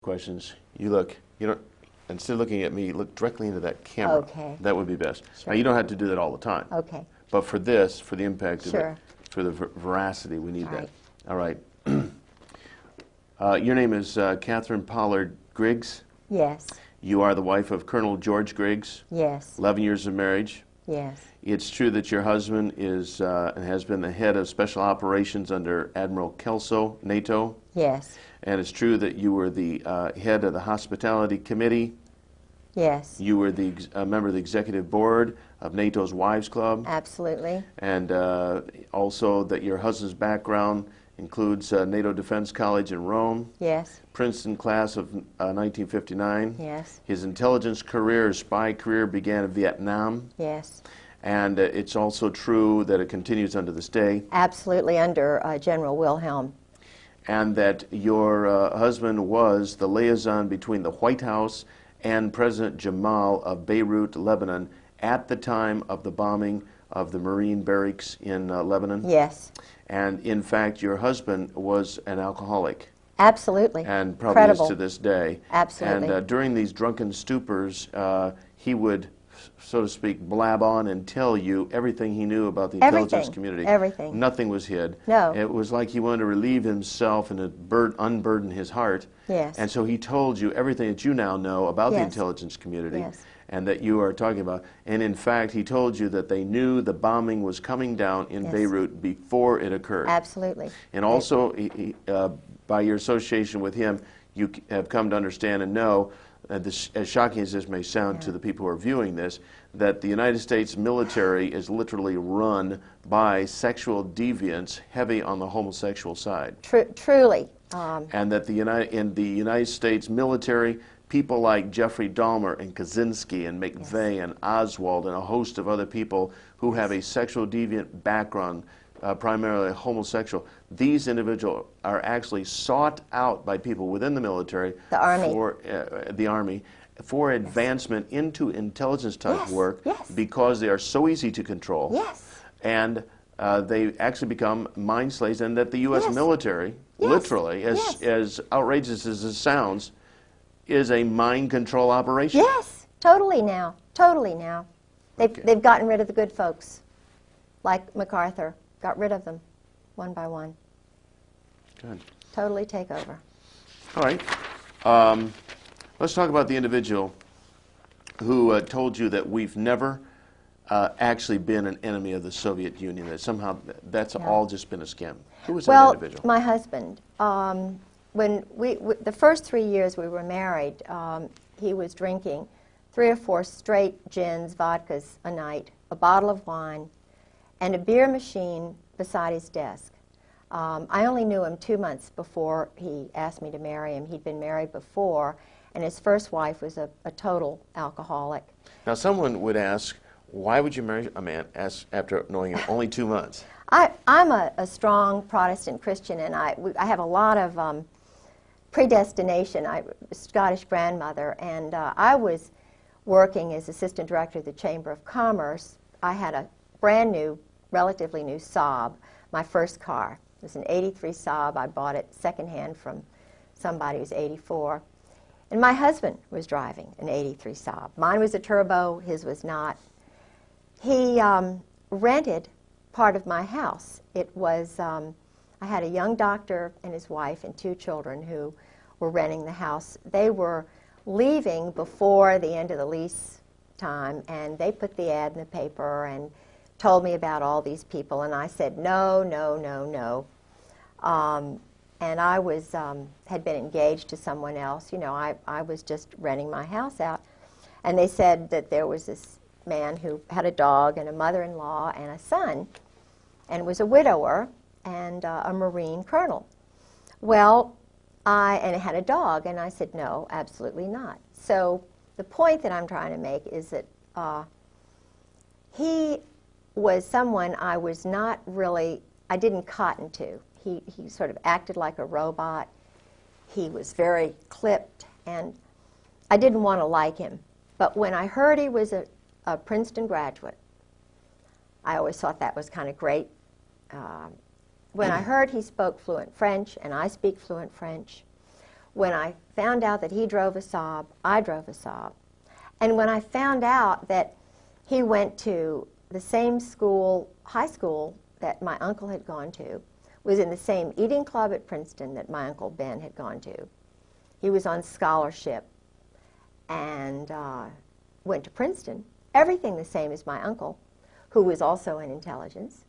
questions, you don't, instead of looking at me, look directly into that camera. Okay. That would be best. Sure. Now, you don't have to do that all the time. Okay. But for this, for the impact of Sure. it, for the veracity, we need All that. right. All right. Your name is Catherine Pollard Griggs. Yes. You are the wife of Colonel George Griggs. Yes. 11 years of marriage. Yes. It's true that your husband is and has been the head of special operations under Admiral Kelso, NATO. Yes. And it's true that you were the head of the hospitality committee. Yes. You were the member of the executive board of NATO's Wives Club. Absolutely. And also that your husband's background includes NATO Defense College in Rome. Yes. Princeton class of 1959. Yes. His intelligence career, his spy career began in Vietnam. Yes. And it's also true that it continues unto this day. Absolutely, under General Wilhelm. And that your husband was the liaison between the White House and President Jamal of Beirut, Lebanon, at the time of the bombing of the Marine barracks in Lebanon. Yes. And in fact, your husband was an alcoholic. Absolutely. And probably Incredible. is to this day. Absolutely. And during these drunken stupors, he would, so to speak, blab on and tell you everything he knew about the intelligence community. Everything. Nothing was hid. No. It was like he wanted to relieve himself and unburden his heart. Yes. And so he told you everything that you now know about the Yes. intelligence community. Yes. And that you are talking about. And in fact, he told you that they knew the bombing was coming down in Yes. Beirut before it occurred. Absolutely. And also, by your association with him, you have come to understand and know, as shocking as this may sound to the people who are viewing this, that the United States military is literally run by sexual deviants heavy on the homosexual side. Truly. And that in the United States military, people like Jeffrey Dahmer and Kaczynski and McVeigh and Oswald and a host of other people who have a sexual deviant background, primarily homosexual, these individuals are actually sought out by people within the military, The Army. For advancement into intelligence type Yes, work, yes. because they are so easy to control. Yes. And they actually become mind slaves, and that the U.S. Yes. military, Yes. literally, as outrageous as it sounds, is a mind control operation. Yes. Totally now. Totally now. They've gotten rid of the good folks, like MacArthur. Got rid of them, one by one. Good. Totally take over. All right. Let's talk about the individual who told you that we've never actually been an enemy of the Soviet Union, that somehow that's all just been a scam. Who was that individual? Well, my husband. When the first 3 years we were married, he was drinking 3 or 4 straight gins, vodkas a night, a bottle of wine, and a beer machine beside his desk. I only knew him 2 months before he asked me to marry him. He'd been married before, and his first wife was a total alcoholic. Now, someone would ask, why would you marry a man after knowing him only 2 months? I'm a strong Protestant Christian, and I have a lot of predestination. I'm a Scottish grandmother, and I was working as assistant director of the Chamber of Commerce. I had a brand new, relatively new Saab, my first car. It was an 83 Saab. I bought it secondhand from somebody who's 84. And my husband was driving an 83 Saab. Mine was a turbo, his was not. He rented part of my house. It was, I had a young doctor and his wife and 2 children who were renting the house. They were leaving before the end of the lease time, and they put the ad in the paper and told me about all these people, and I said, no, no, no, no. And I was, had been engaged to someone else. You know, I was just renting my house out. And they said that there was this man who had a dog and a mother-in-law and a son, and was a widower and a Marine colonel. Well, and it had a dog, and I said, no, absolutely not. So the point that I'm trying to make is that he was someone I was not really, I didn't cotton to. He sort of acted like a robot. He was very clipped, and I didn't want to like him. But when I heard he was a Princeton graduate, I always thought that was kind of great. When I heard he spoke fluent French, and I speak fluent French, when I found out that he drove a Saab, I drove a Saab. And when I found out that he went to the same school, high school, that my uncle had gone to, was in the same eating club at Princeton that my Uncle Ben had gone to. He was on scholarship and went to Princeton. Everything the same as my uncle, who was also in intelligence.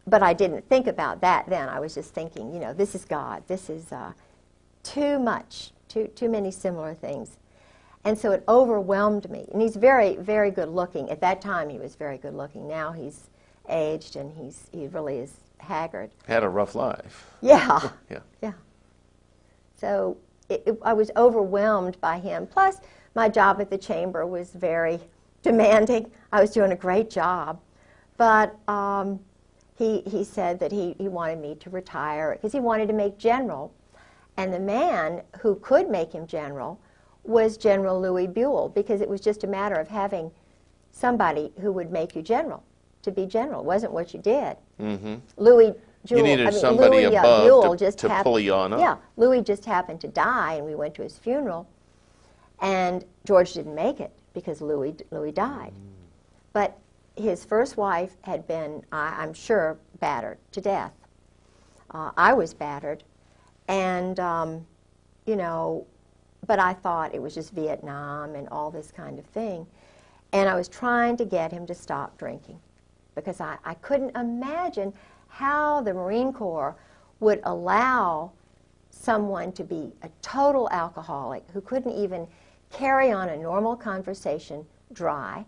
But I didn't think about that then. I was just thinking, you know, this is God. This is too much, too many similar things. And so it overwhelmed me. And he's very, very good looking. At that time, he was very good looking. Now he's aged and he really is haggard. Had a rough life. Yeah. Yeah. Yeah. So I was overwhelmed by him. Plus, my job at the chamber was very demanding. I was doing a great job. But he said that he wanted me to retire because he wanted to make general. And the man who could make him general was General Louis Buell, because it was just a matter of having somebody who would make you general to be general. It wasn't what you did. Mm-hmm. Louis Buell, You needed somebody above to pull you on up. Yeah, Louis just happened to die, and we went to his funeral, and George didn't make it because Louis died. But his first wife had been, I'm sure, battered to death. I was battered, and, you know, but I thought it was just Vietnam and all this kind of thing. And I was trying to get him to stop drinking because I couldn't imagine how the Marine Corps would allow someone to be a total alcoholic who couldn't even carry on a normal conversation dry.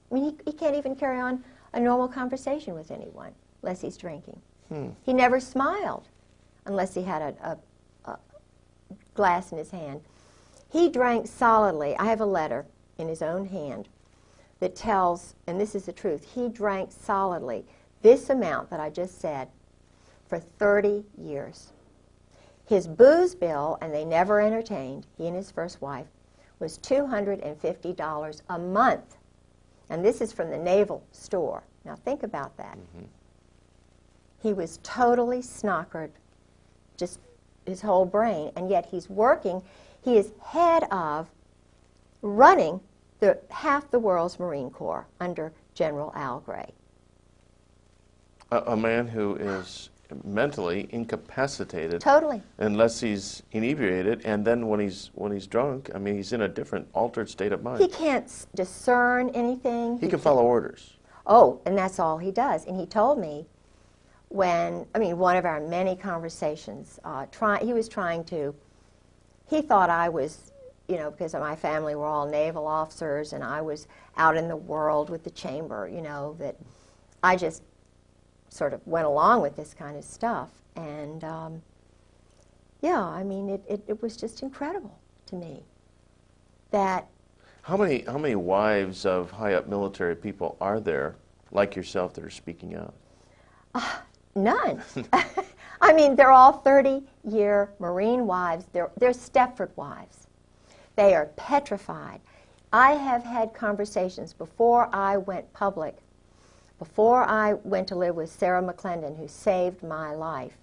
I mean, he can't even carry on a normal conversation with anyone unless he's drinking. He never smiled unless he had a glass in his hand. He drank solidly. I have a letter in his own hand that tells, and this is the truth, he drank solidly this amount that I just said for 30 years. His booze bill, and they never entertained, he and his first wife, was $250 a month. And this is from the Naval Store. Now think about that. Mm-hmm. He was totally snockered, just his whole brain, and yet he's working. He is head of running half the world's Marine Corps under General Al Gray. A man who is mentally incapacitated. Totally. Unless he's inebriated, and then when he's drunk, I mean, he's in a different, altered state of mind. He can't discern anything. He can follow orders. Oh, and that's all he does. And he told me when, I mean, one of our many conversations, he was trying to, he thought I was, you know, because my family were all naval officers and I was out in the world with the chamber, you know, that I just sort of went along with this kind of stuff. And, yeah, I mean, it was just incredible to me that... How many wives of high-up military people are there, like yourself, that are speaking out? None. I mean, they're all 30-year Marine wives. They're Stepford wives. They are petrified. I have had conversations before I went public, before I went to live with Sarah McClendon, who saved my life.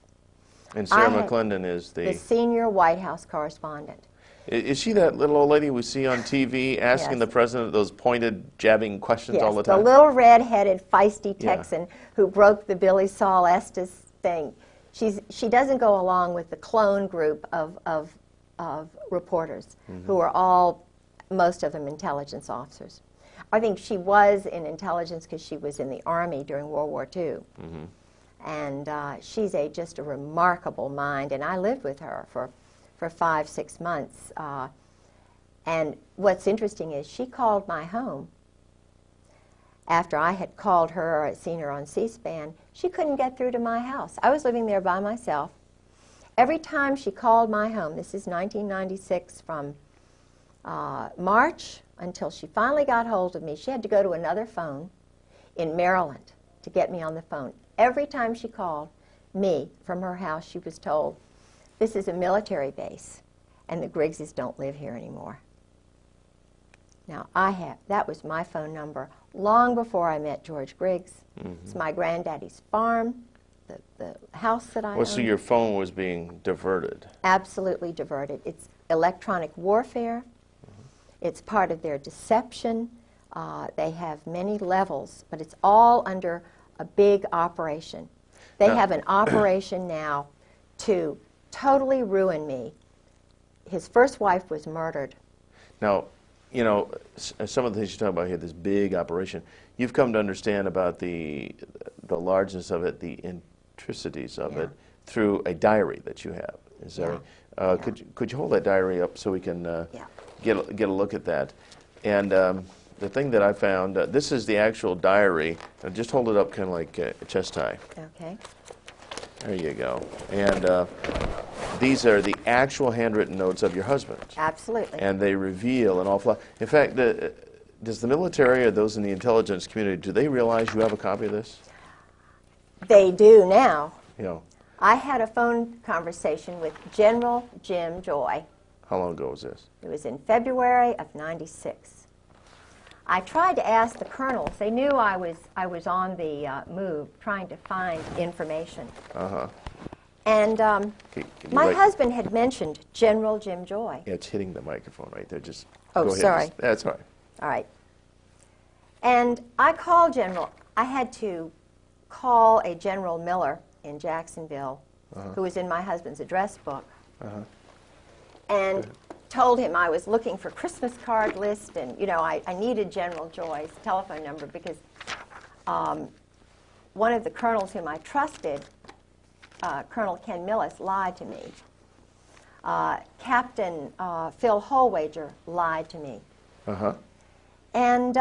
And Sarah McClendon is the senior White House correspondent. Is she that little old lady we see on TV asking Yes. the president those pointed, jabbing questions all the Yes, time? the little red-headed, feisty Texan who broke the Billy Saul Estes thing. She doesn't go along with the clone group of reporters who are all, most of them, intelligence officers. I think she was in intelligence because she was in the Army during World War II. And she's just a remarkable mind, and I lived with her for 5-6 months. And what's interesting is she called my home. After I had called her or seen her on C-SPAN, she couldn't get through to my house. I was living there by myself. Every time she called my home, this is 1996, from March until she finally got hold of me, she had to go to another phone in Maryland to get me on the phone. Every time she called me from her house, she was told, "This is a military base, and the Griggses don't live here anymore." Now, that was my phone number long before I met George Griggs. It's my granddaddy's farm. the house that I Well, so own. your phone was being diverted. Absolutely diverted. It's electronic warfare. It's part of their deception. They have many levels, but it's all under a big operation. They have an operation now to totally ruin me. His first wife was murdered. Now, you know, some of the things you talk about here, this big operation, you've come to understand about the largeness of it, the intricacies of it, through a diary that you have. Is that right? Could you hold that diary up so we can get a look at that? And the thing that I found, this is the actual diary. Just hold it up kind of like chest high. Okay. There you go. And these are the actual handwritten notes of your husband. Absolutely. And they reveal an awful lot. In fact, does the military or those in the intelligence community, do they realize you have a copy of this? They do now. You know, I had a phone conversation with General Jim Joy. how long ago was this? It was in February of '96. I tried to ask the colonels. They knew I was on the move, trying to find information. And my husband had mentioned General Jim Joy. Yeah, it's hitting the microphone right there. Just Oh, go ahead. sorry. That's all right. All right. And I called General. I had to call a General Miller in Jacksonville, who was in my husband's address book, and told him I was looking for Christmas card list, and you know I needed General Joy's telephone number because one of the colonels whom I trusted, Colonel Ken Millis, lied to me. Captain Phil Holwager lied to me. And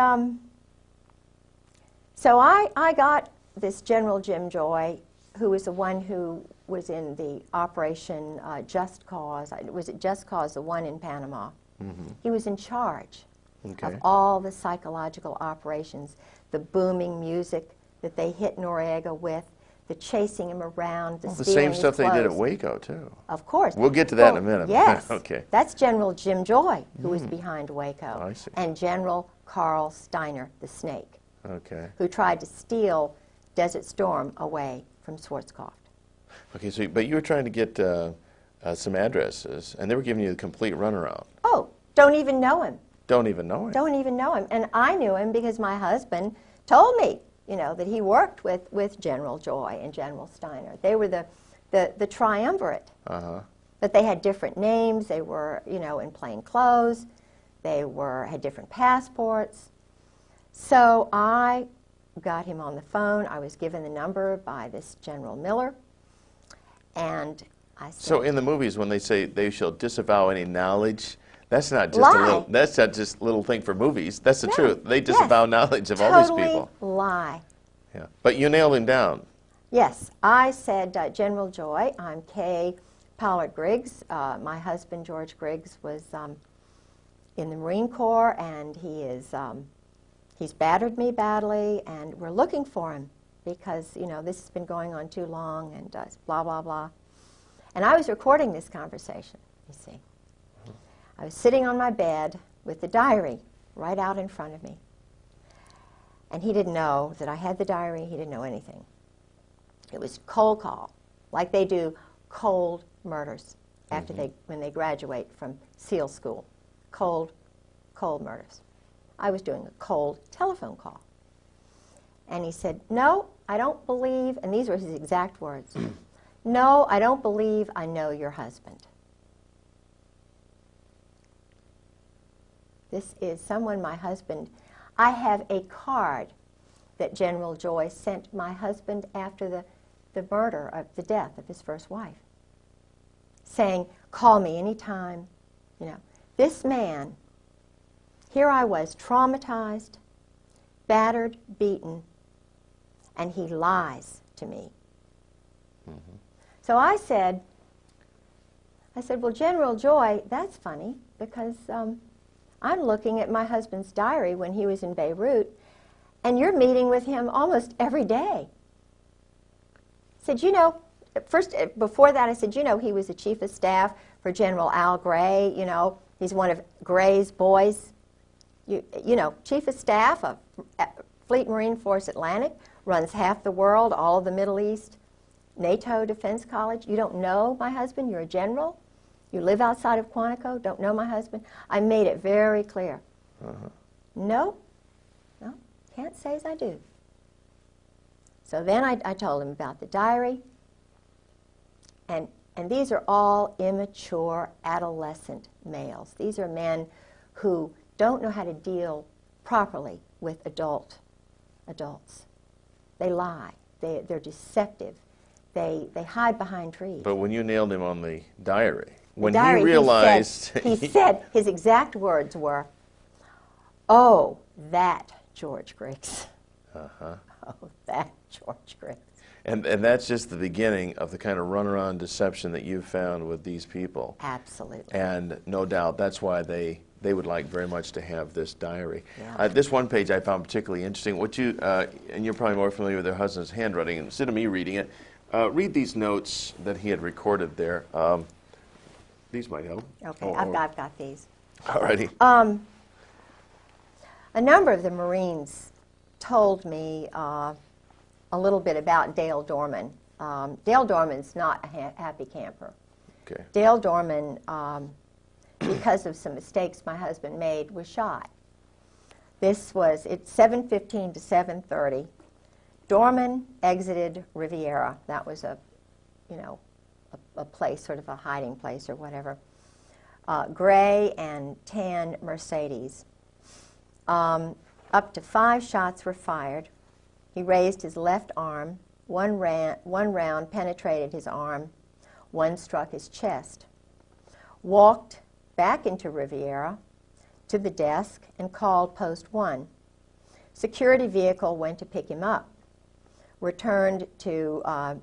so I got this General Jim Joy, who was the one who was in the Operation Just Cause. Was it Just Cause, the one in Panama? He was in charge of all the psychological operations, the booming music that they hit Noriega with, the chasing him around, the The stealing same his stuff they did at clothes. Waco, too. Of course. We'll get to that in a minute. Yes. Okay. That's General Jim Joy, who was behind Waco. I see. And General Carl Steiner, the Snake, Okay. who tried to steal Desert Storm away from Schwarzkopf. Okay, so, but you were trying to get some addresses, and they were giving you the complete runaround. Oh, don't even know him. Don't even know it. Don't even know him. And I knew him because my husband told me, you know, that he worked with General Joy and General Steiner. They were the triumvirate. But they had different names. They were, you know, in plain clothes. They had different passports. So I got him on the phone. I was given the number by this General Miller. And I said, So in the movies, when they say they shall disavow any knowledge, that's not just Lie. that's not just a little thing for movies. That's the No. truth. They Yes. disavow knowledge of all these totally people. lie. Yeah. But you nailed him down. Yes, I said, General Joy, I'm Kay Pollard Griggs. My husband, George Griggs, was in the Marine Corps, and he's battered me badly, and we're looking for him because, you know, this has been going on too long, and blah, blah, blah. And I was recording this conversation, you see. I was sitting on my bed with the diary right out in front of me. And he didn't know that I had the diary. He didn't know anything. It was cold call, like they do cold murders after when they graduate from SEAL school. Cold murders. I was doing a cold telephone call. And he said, "No, I don't believe," and these were his exact words, "No, I don't believe I know your husband." This is someone my husband, I have a card that General Joy sent my husband after the murder, of the death of his first wife, saying, "Call me anytime." You know, this man, here I was, traumatized, battered, beaten, and he lies to me. So I said, "Well, General Joy, that's funny, because I'm looking at my husband's diary when he was in Beirut, and you're meeting with him almost every day." I said, "You know," first, before that I said, "You know, he was the chief of staff for General Al Gray. You know, he's one of Gray's boys. You know, chief of staff of Fleet Marine Force Atlantic, runs half the world, all of the Middle East. NATO Defense College? You don't know my husband? You're a general? You live outside of Quantico? Don't know my husband? I made it very clear. No, can't say as I do. So then I told him about the diary. And these are all immature, adolescent males. These are men who don't know how to deal properly with adults. They lie. They're deceptive. They hide behind trees. But when you nailed him on the diary, when diary, he realized... He said, his exact words were, "Oh, that George Griggs." Oh, that George Griggs. And that's just the beginning of the kind of runaround deception that you've found with these people. Absolutely. And no doubt that's why they would like very much to have this diary. Yeah. This one page I found particularly interesting. What you and you're probably more familiar with their husband's handwriting. Instead of me reading it, read these notes that he had recorded there. These might help. Okay, I've got these. All righty. A number of the Marines told me a little bit about Dale Dorman. Dale Dorman's not a happy camper. Okay. Dale Dorman, because of some mistakes my husband made, was shot. This was at 7:15 to 7:30. Dorman exited Riviera. That was a place, sort of a hiding place or whatever. Gray and tan Mercedes. Up to 5 shots were fired. He raised his left arm. One round penetrated his arm. One struck his chest. Walked back into Riviera to the desk and called Post 1. Security vehicle went to pick him up. Returned to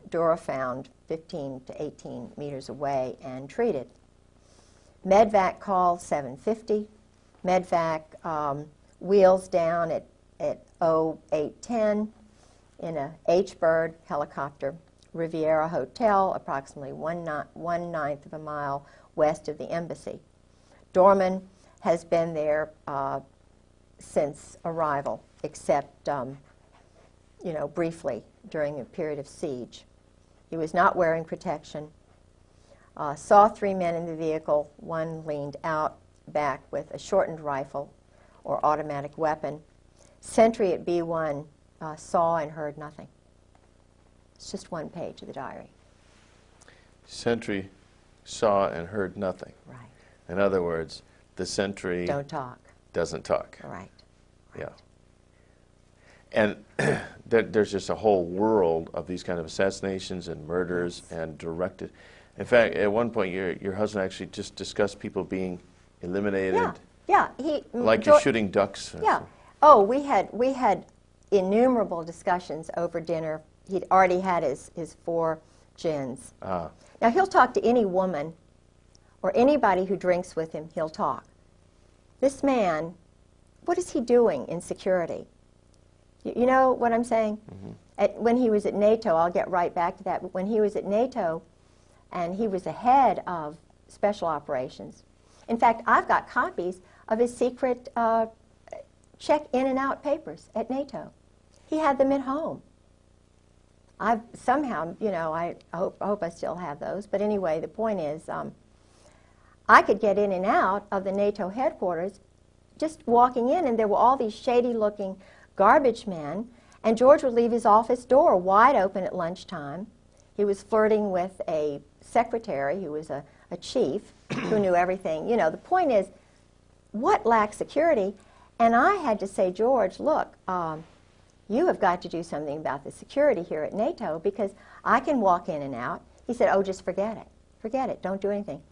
Durafound, 15 to 18 meters away, and treated. Medvac called 7:50. Medvac wheels down at 08:10 in a H-Bird helicopter. Riviera Hotel, approximately 1/9 of a mile west of the embassy. Dorman has been there since arrival, except briefly during a period of siege. He was not wearing protection. Saw 3 men in the vehicle. One leaned out back with a shortened rifle or automatic weapon. Sentry at B1 saw and heard nothing. It's just one page of the diary. Sentry saw and heard nothing. Right. In other words, the sentry Don't talk. doesn't talk. Right. Yeah. And there's just a whole world of these kind of assassinations and murders and directed. In fact, at one point, your husband actually just discussed people being eliminated. Yeah. Like you're shooting ducks. Yeah. Oh, we had innumerable discussions over dinner. He'd already had his 4 gins. Ah. Now, he'll talk to any woman or anybody who drinks with him, he'll talk. This man, what is he doing in security? You know what I'm saying? Mm-hmm. When he was at NATO, I'll get right back to that, but when he was at NATO and he was the head of special operations, in fact, I've got copies of his secret check in and out papers at NATO. He had them at home. I've somehow, I hope I still have those, but anyway, the point is, I could get in and out of the NATO headquarters just walking in, and there were all these shady-looking garbage men, and George would leave his office door wide open at lunchtime. He was flirting with a secretary who was a chief who knew everything. The point is, what lacks security? And I had to say, George, look, you have got to do something about the security here at NATO because I can walk in and out. He said, oh, just forget it. Forget it. Don't do anything.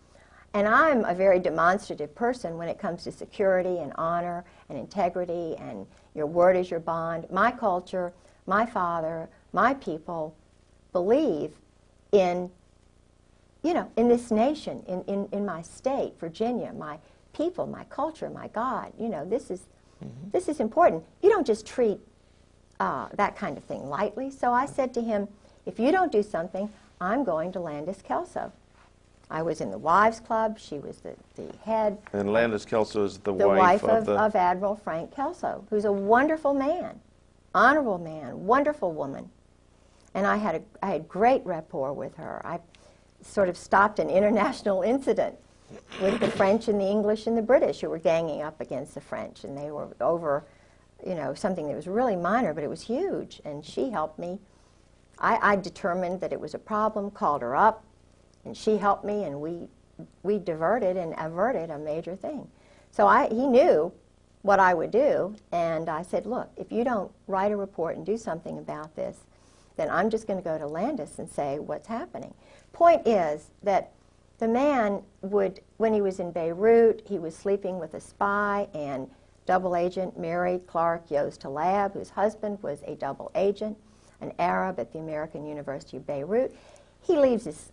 And I'm a very demonstrative person when it comes to security and honor and integrity and your word is your bond. My culture, my father, my people believe in, in this nation, in my state, Virginia, my people, my culture, my God. This is important. You don't just treat that kind of thing lightly. So I said to him, if you don't do something, I'm going to Landis Kelso. I was in the Wives Club. She was the head. And Landis Kelso is the wife of Admiral Frank Kelso, who's a wonderful man, honorable man, wonderful woman. And I had great rapport with her. I sort of stopped an international incident with the French and the English and the British who were ganging up against the French, and they were over, you know, something that was really minor, but it was huge. And she helped me. I determined that it was a problem, called her up, and she helped me, and we diverted and averted a major thing. So he knew what I would do, and I said, look, if you don't write a report and do something about this, then I'm just going to go to Landis and say what's happening. Point is that the man would, when he was in Beirut, he was sleeping with a spy and double agent Mary Clark Yost Talab, whose husband was a double agent, an Arab at the American University of Beirut. He leaves his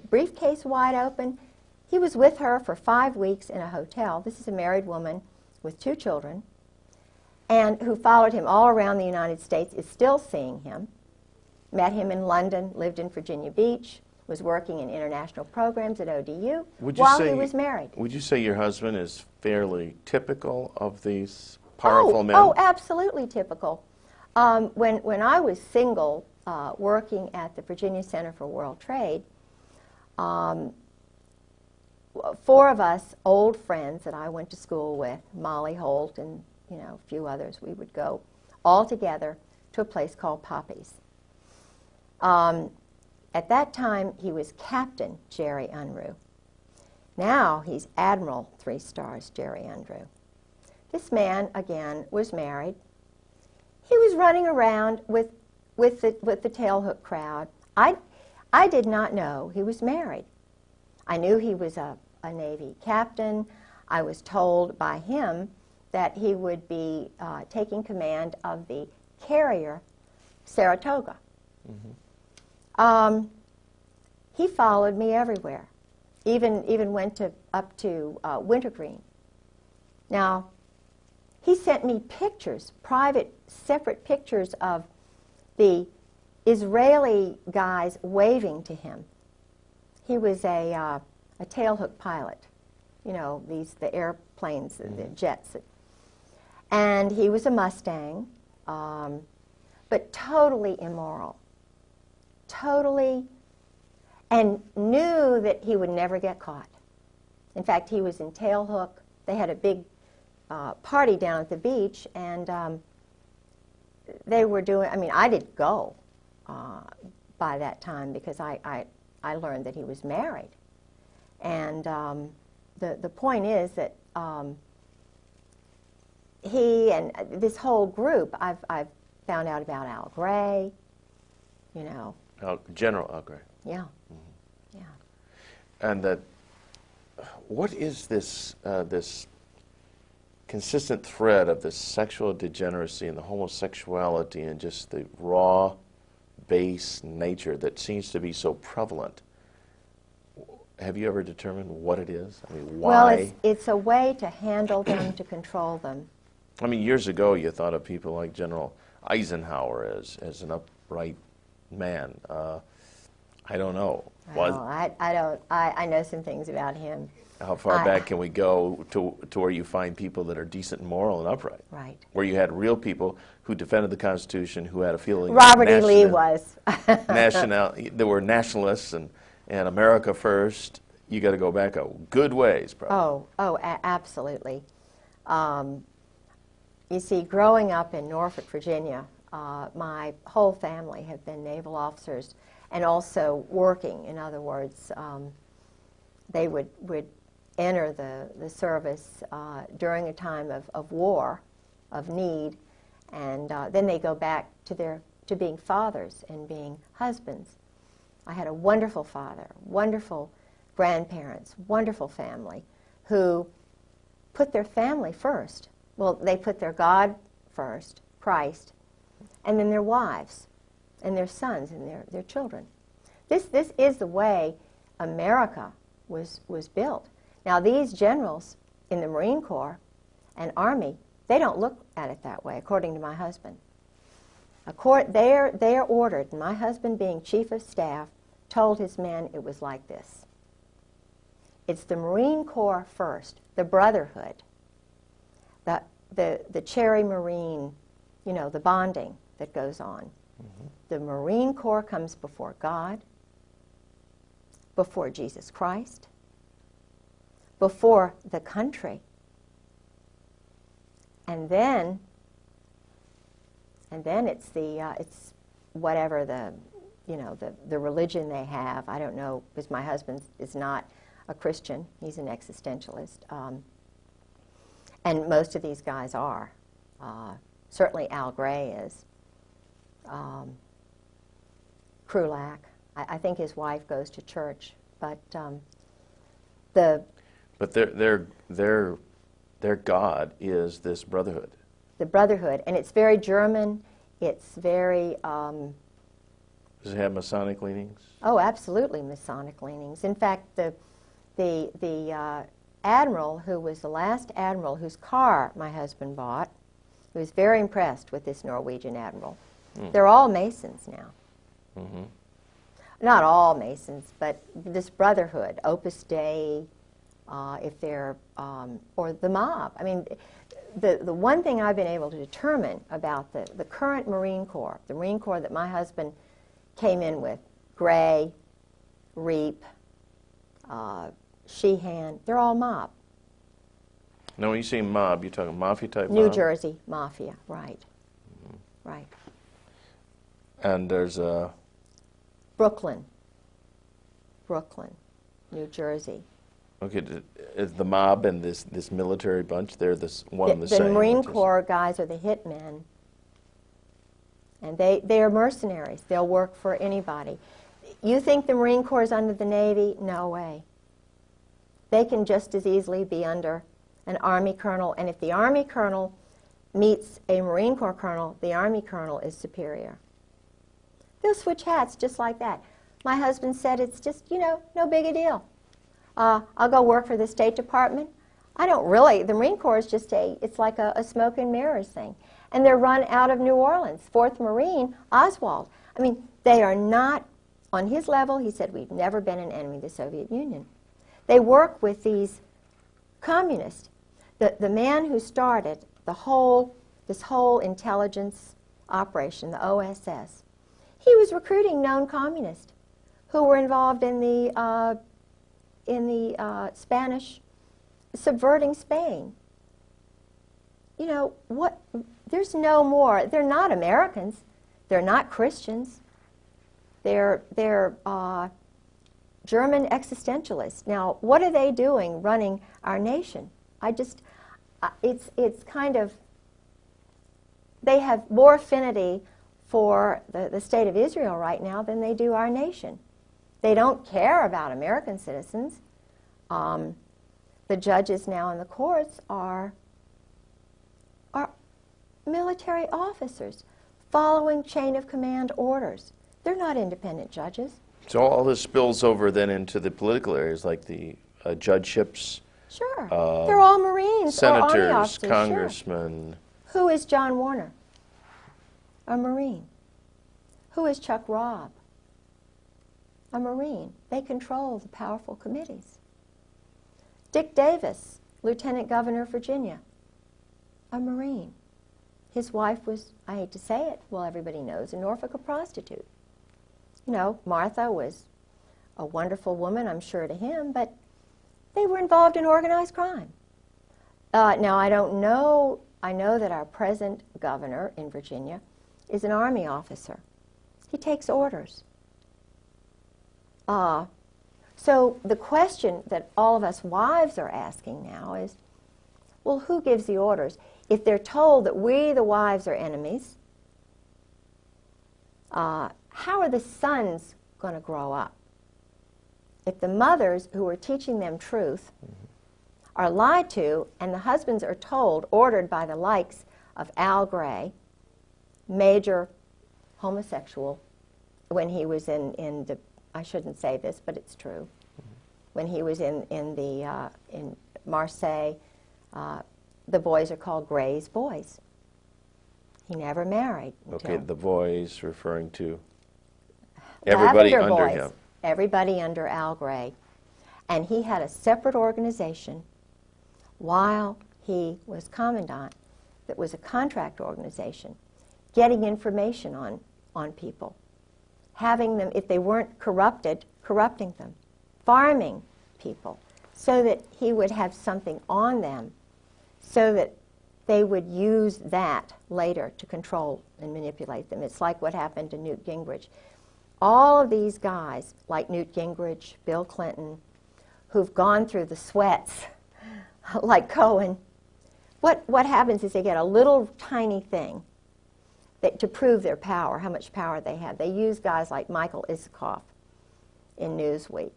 briefcase wide open. He was with her for 5 weeks in a hotel. This is a married woman with 2 children, and who followed him all around the United States, is still seeing him, met him in London, lived in Virginia Beach, was working in international programs at ODU while he was married. Would you say your husband is fairly typical of these powerful men? Oh, absolutely typical. When I was single, working at the Virginia Center for World Trade, 4 of us old friends that I went to school with, Molly Holt and a few others, we would go all together to a place called Poppy's. At that time, he was Captain Jerry Unruh. Now he's Admiral 3 stars Jerry Unruh. This man, again, was married. He was running around with the tailhook crowd. I did not know he was married. I knew he was a Navy captain. I was told by him that he would be taking command of the carrier Saratoga. Mm-hmm. He followed me everywhere, even went up to Wintergreen. Now, he sent me pictures, private, separate pictures of the Israeli guys waving to him. He was a tailhook pilot, the airplanes, the jets. And he was a Mustang, but totally immoral. Totally, and knew that he would never get caught. In fact, he was in tailhook. They had a big party down at the beach, and they were doing, I didn't go by that time because I learned that he was married. And the point is that he and this whole group, I've found out about Al Gray, General Al Gray. Yeah. Mm-hmm. Yeah. And what is this this consistent thread of this sexual degeneracy and the homosexuality and just the raw, base nature that seems to be so prevalent? Have you ever determined what it is? Why? Well, it's a way to handle them, to control them. Years ago, you thought of people like General Eisenhower as an upright man. I don't know. I know some things about him. How far back can we go to where you find people that are decent and moral and upright? Right. Where you had real people who defended the Constitution, who had a feeling. Robert E. Lee was. There were nationalists and America first. You got to go back a good ways, probably. Absolutely. You see, growing up in Norfolk, Virginia, my whole family have been naval officers and also working. In other words, they would enter the service during a time of war, of need, and then they go back to being fathers and being husbands. I had a wonderful father, wonderful grandparents, wonderful family who put their family first. Well, they put their God first, Christ, and then their wives and their sons and their children. This is the way America was built. Now, these generals in the Marine Corps and Army, they don't look at it that way, according to my husband. They are ordered, and my husband, being chief of staff, told his men it was like this. It's the Marine Corps first, the brotherhood, the cherry Marine, the bonding that goes on. Mm-hmm. the Marine Corps comes before God, before Jesus Christ, before the country, and then it's it's whatever the religion they have. I don't know, because my husband is not a Christian. He's an existentialist. And most of these guys are. Certainly Al Gray is. Krulak. I think his wife goes to church. But their God is this brotherhood. The brotherhood. And it's very German. It's very... Does it have Masonic leanings? Oh, absolutely Masonic leanings. In fact, the Admiral, who was the last Admiral whose car my husband bought, he was very impressed with this Norwegian Admiral. They're all Masons now. Mm-hmm. Not all Masons, but this brotherhood, Opus Dei, if they're, or the mob. I mean, the one thing I've been able to determine about the current Marine Corps, the Marine Corps that my husband came in with, Gray, Reap, Sheehan, they're all mob. Now, when you say mob, you're talking mafia type mob? New Jersey mafia, right. Mm-hmm. Right. And there's Brooklyn, New Jersey. Okay, is the mob and this military bunch, they're one and the same? The Marine Corps guys are the hitmen. And they are mercenaries. They'll work for anybody. You think the Marine Corps is under the Navy? No way. They can just as easily be under an Army colonel, and if the Army colonel meets a Marine Corps colonel, the Army colonel is superior. They'll switch hats just like that. My husband said it's just, no big a deal. I'll go work for the State Department. I don't really. The Marine Corps is just it's like a smoke and mirrors thing. And they're run out of New Orleans. 4th Marine, Oswald. I mean, they are not on his level. He said, we've never been an enemy of the Soviet Union. They work with these communists. The man who started this whole intelligence operation, the OSS, he was recruiting known communists who were involved in the Spanish, subverting Spain. There's no more. They're not Americans. They're not Christians. They're German existentialists. Now, what are they doing running our nation? It's kind of, they have more affinity for the state of Israel right now than they do our nation. They don't care about American citizens. The judges now in the courts are military officers following chain of command orders. They're not independent judges. So all this spills over then into the political areas, like the judgeships. Sure. They're all Marines or Army senators, officers. congressmen. Sure. Who is John Warner? A Marine. Who is Chuck Robb? A Marine. They control the powerful committees. Dick Davis, Lieutenant Governor of Virginia, a Marine. His wife was, I hate to say it, well, everybody knows, in Norfolk, a prostitute. Martha was a wonderful woman, I'm sure, to him, but they were involved in organized crime. Now, I don't know, I know that our present governor in Virginia is an Army officer. He takes orders. So the question that all of us wives are asking now is, well, who gives the orders? If they're told that we, the wives, are enemies, how are the sons going to grow up? If the mothers who are teaching them truth are lied to, and the husbands are told, ordered by the likes of Al Gray, major homosexual, when he was in the, I shouldn't say this, but it's true, when he was in Marseille, the boys are called Gray's boys. He never married. Okay, the boys referring to everybody under boys, him. Everybody under Al Gray. And he had a separate organization while he was commandant that was a contract organization, getting information on people. having them, if they weren't corrupted, corrupting them, farming people, so that he would have something on them, so that they would use that later to control and manipulate them. It's like what happened to Newt Gingrich. All of these guys, like Newt Gingrich, Bill Clinton, who've gone through the sweats, like Cohen, what happens is they get a little tiny thing that, to prove their power, how much power they have. They use guys like Michael Isikoff in Newsweek,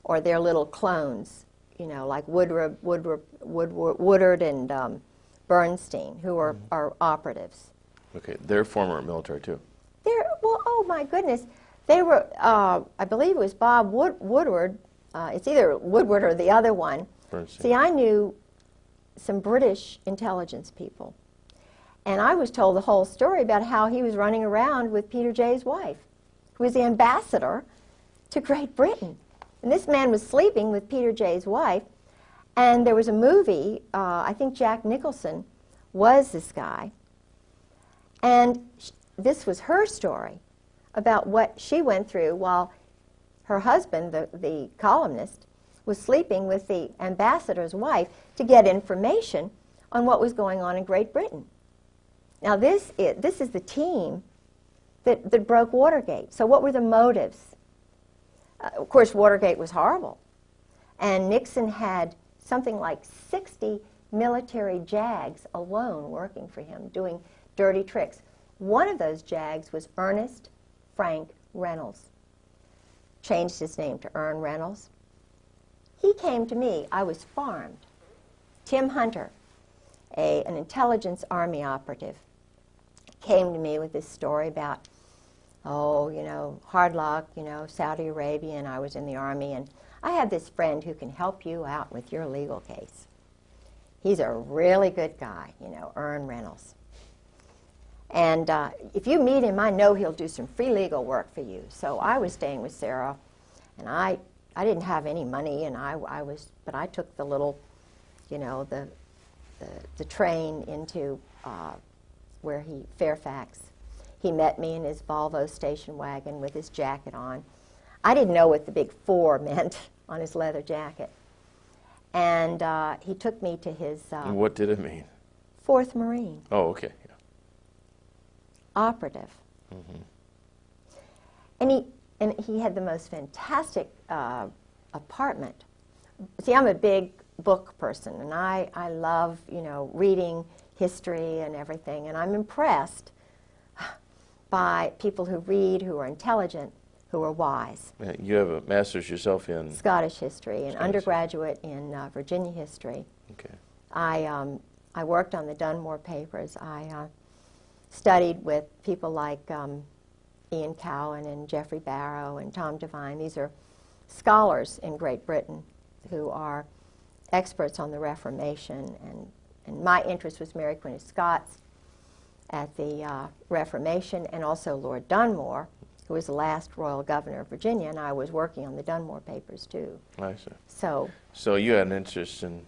or their little clones, you know, like Woodward and Bernstein, who are operatives. Okay, they're former military too. Well, oh my goodness. They were, I believe it was Bob Woodward. It's either Woodward or the other one. Bernstein. See, I knew some British intelligence people. And I was told the whole story about how he was running around with Peter Jay's wife, who was the ambassador to Great Britain. And this man was sleeping with Peter Jay's wife. And there was a movie, I think Jack Nicholson was this guy. And this was her story about what she went through while her husband, the columnist, was sleeping with the ambassador's wife to get information on what was going on in Great Britain. Now this is the team that broke Watergate. So what were the motives? Of course, Watergate was horrible. And Nixon had something like 60 military JAGs alone working for him, doing dirty tricks. One of those JAGs was Ernest Frank Reynolds. Changed his name to Ern Reynolds. He came to me. I was farmed. Tim Hunter, an intelligence army operative, came to me with this story about, oh, you know, hard luck, you know, Saudi Arabia, and I was in the army, and I have this friend who can help you out with your legal case. He's a really good guy, you know, Ern Reynolds. And if you meet him, I know he'll do some free legal work for you. So I was staying with Sarah, and I didn't have any money, and but I took the little, you know, the train into Fairfax. He met me in his Volvo station wagon with his jacket on. I didn't know what the big 4 meant on his leather jacket. And he took me to his... what did it mean? 4th Marine. Oh, okay. Yeah. Operative. Mm-hmm. And he had the most fantastic apartment. See, I'm a big book person, and I love, you know, reading history and everything, and I'm impressed by people who read, who are intelligent, who are wise. You have a master's yourself in? Scottish history, and undergraduate in Virginia history. Okay. I worked on the Dunmore papers. I studied with people like Ian Cowan and Geoffrey Barrow and Tom Devine. These are scholars in Great Britain who are experts on the Reformation, and my interest was Mary Queen of Scots at the Reformation, and also Lord Dunmore, who was the last royal governor of Virginia, and I was working on the Dunmore papers too. I see. So you had an interest in,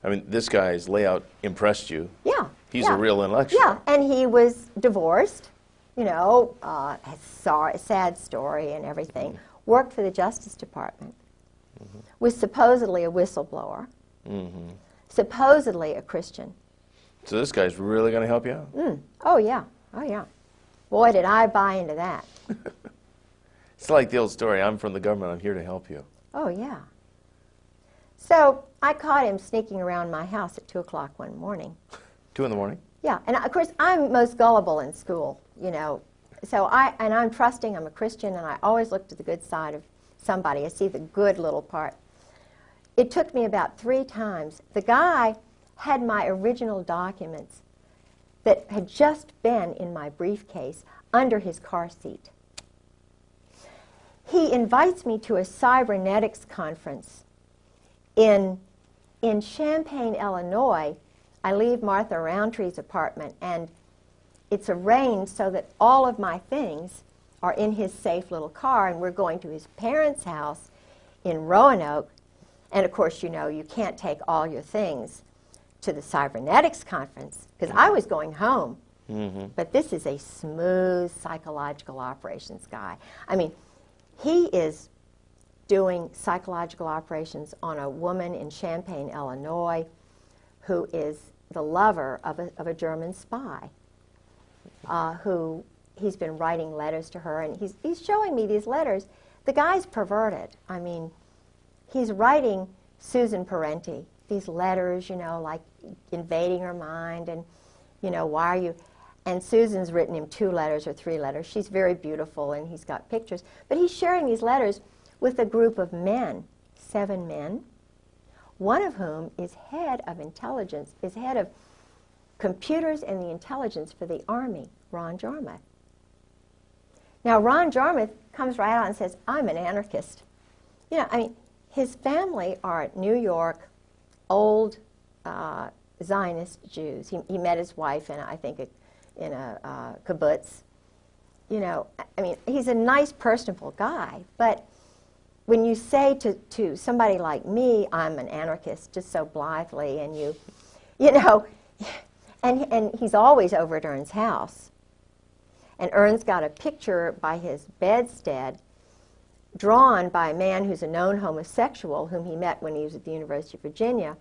I mean, this guy's layout impressed you. Yeah. He's a real intellectual. Yeah, and he was divorced, you know, a sad story and everything. Worked for the Justice Department. Was supposedly a whistleblower. Supposedly a Christian. So this guy's really going to help you out? Oh, yeah. Oh, yeah. Boy, did I buy into that. It's like the old story, I'm from the government, I'm here to help you. Oh, yeah. So I caught him sneaking around my house at 2 o'clock one morning. 2 in the morning? Yeah, and of course I'm most gullible in school, you know. So I'm trusting, I'm a Christian, and I always look to the good side of somebody. I see the good little part. It took me about 3 times. The guy had my original documents that had just been in my briefcase under his car seat. He invites me to a cybernetics conference in Champaign, Illinois. I leave Martha Roundtree's apartment, and it's arranged so that all of my things are in his safe little car, and we're going to his parents' house in Roanoke. And of course, you know, you can't take all your things to the cybernetics conference, because I was going home. But this is a smooth psychological operations guy. I mean, he is doing psychological operations on a woman in Champaign, Illinois, who is the lover of a German spy, who he's been writing letters to her, and he's showing me these letters. The guy's perverted. I mean, he's writing Susan Parenti these letters, you know, like invading her mind, and, you know, why are you... And Susan's written him 2 letters or 3 letters. She's very beautiful, and he's got pictures. But he's sharing these letters with a group of men, 7 men, one of whom is head of intelligence, is head of computers and the intelligence for the Army, Ron Jarmuth. Now, Ron Jarmuth comes right out and says, I'm an anarchist. You know, I mean, his family are New York, old Zionist Jews. He met his wife in, I think, in a kibbutz. You know, I mean, he's a nice, personable guy, but when you say to somebody like me, I'm an anarchist, just so blithely, and you know, and he's always over at Ern's house. And Ern's got a picture by his bedstead drawn by a man who's a known homosexual whom he met when he was at the University of Virginia,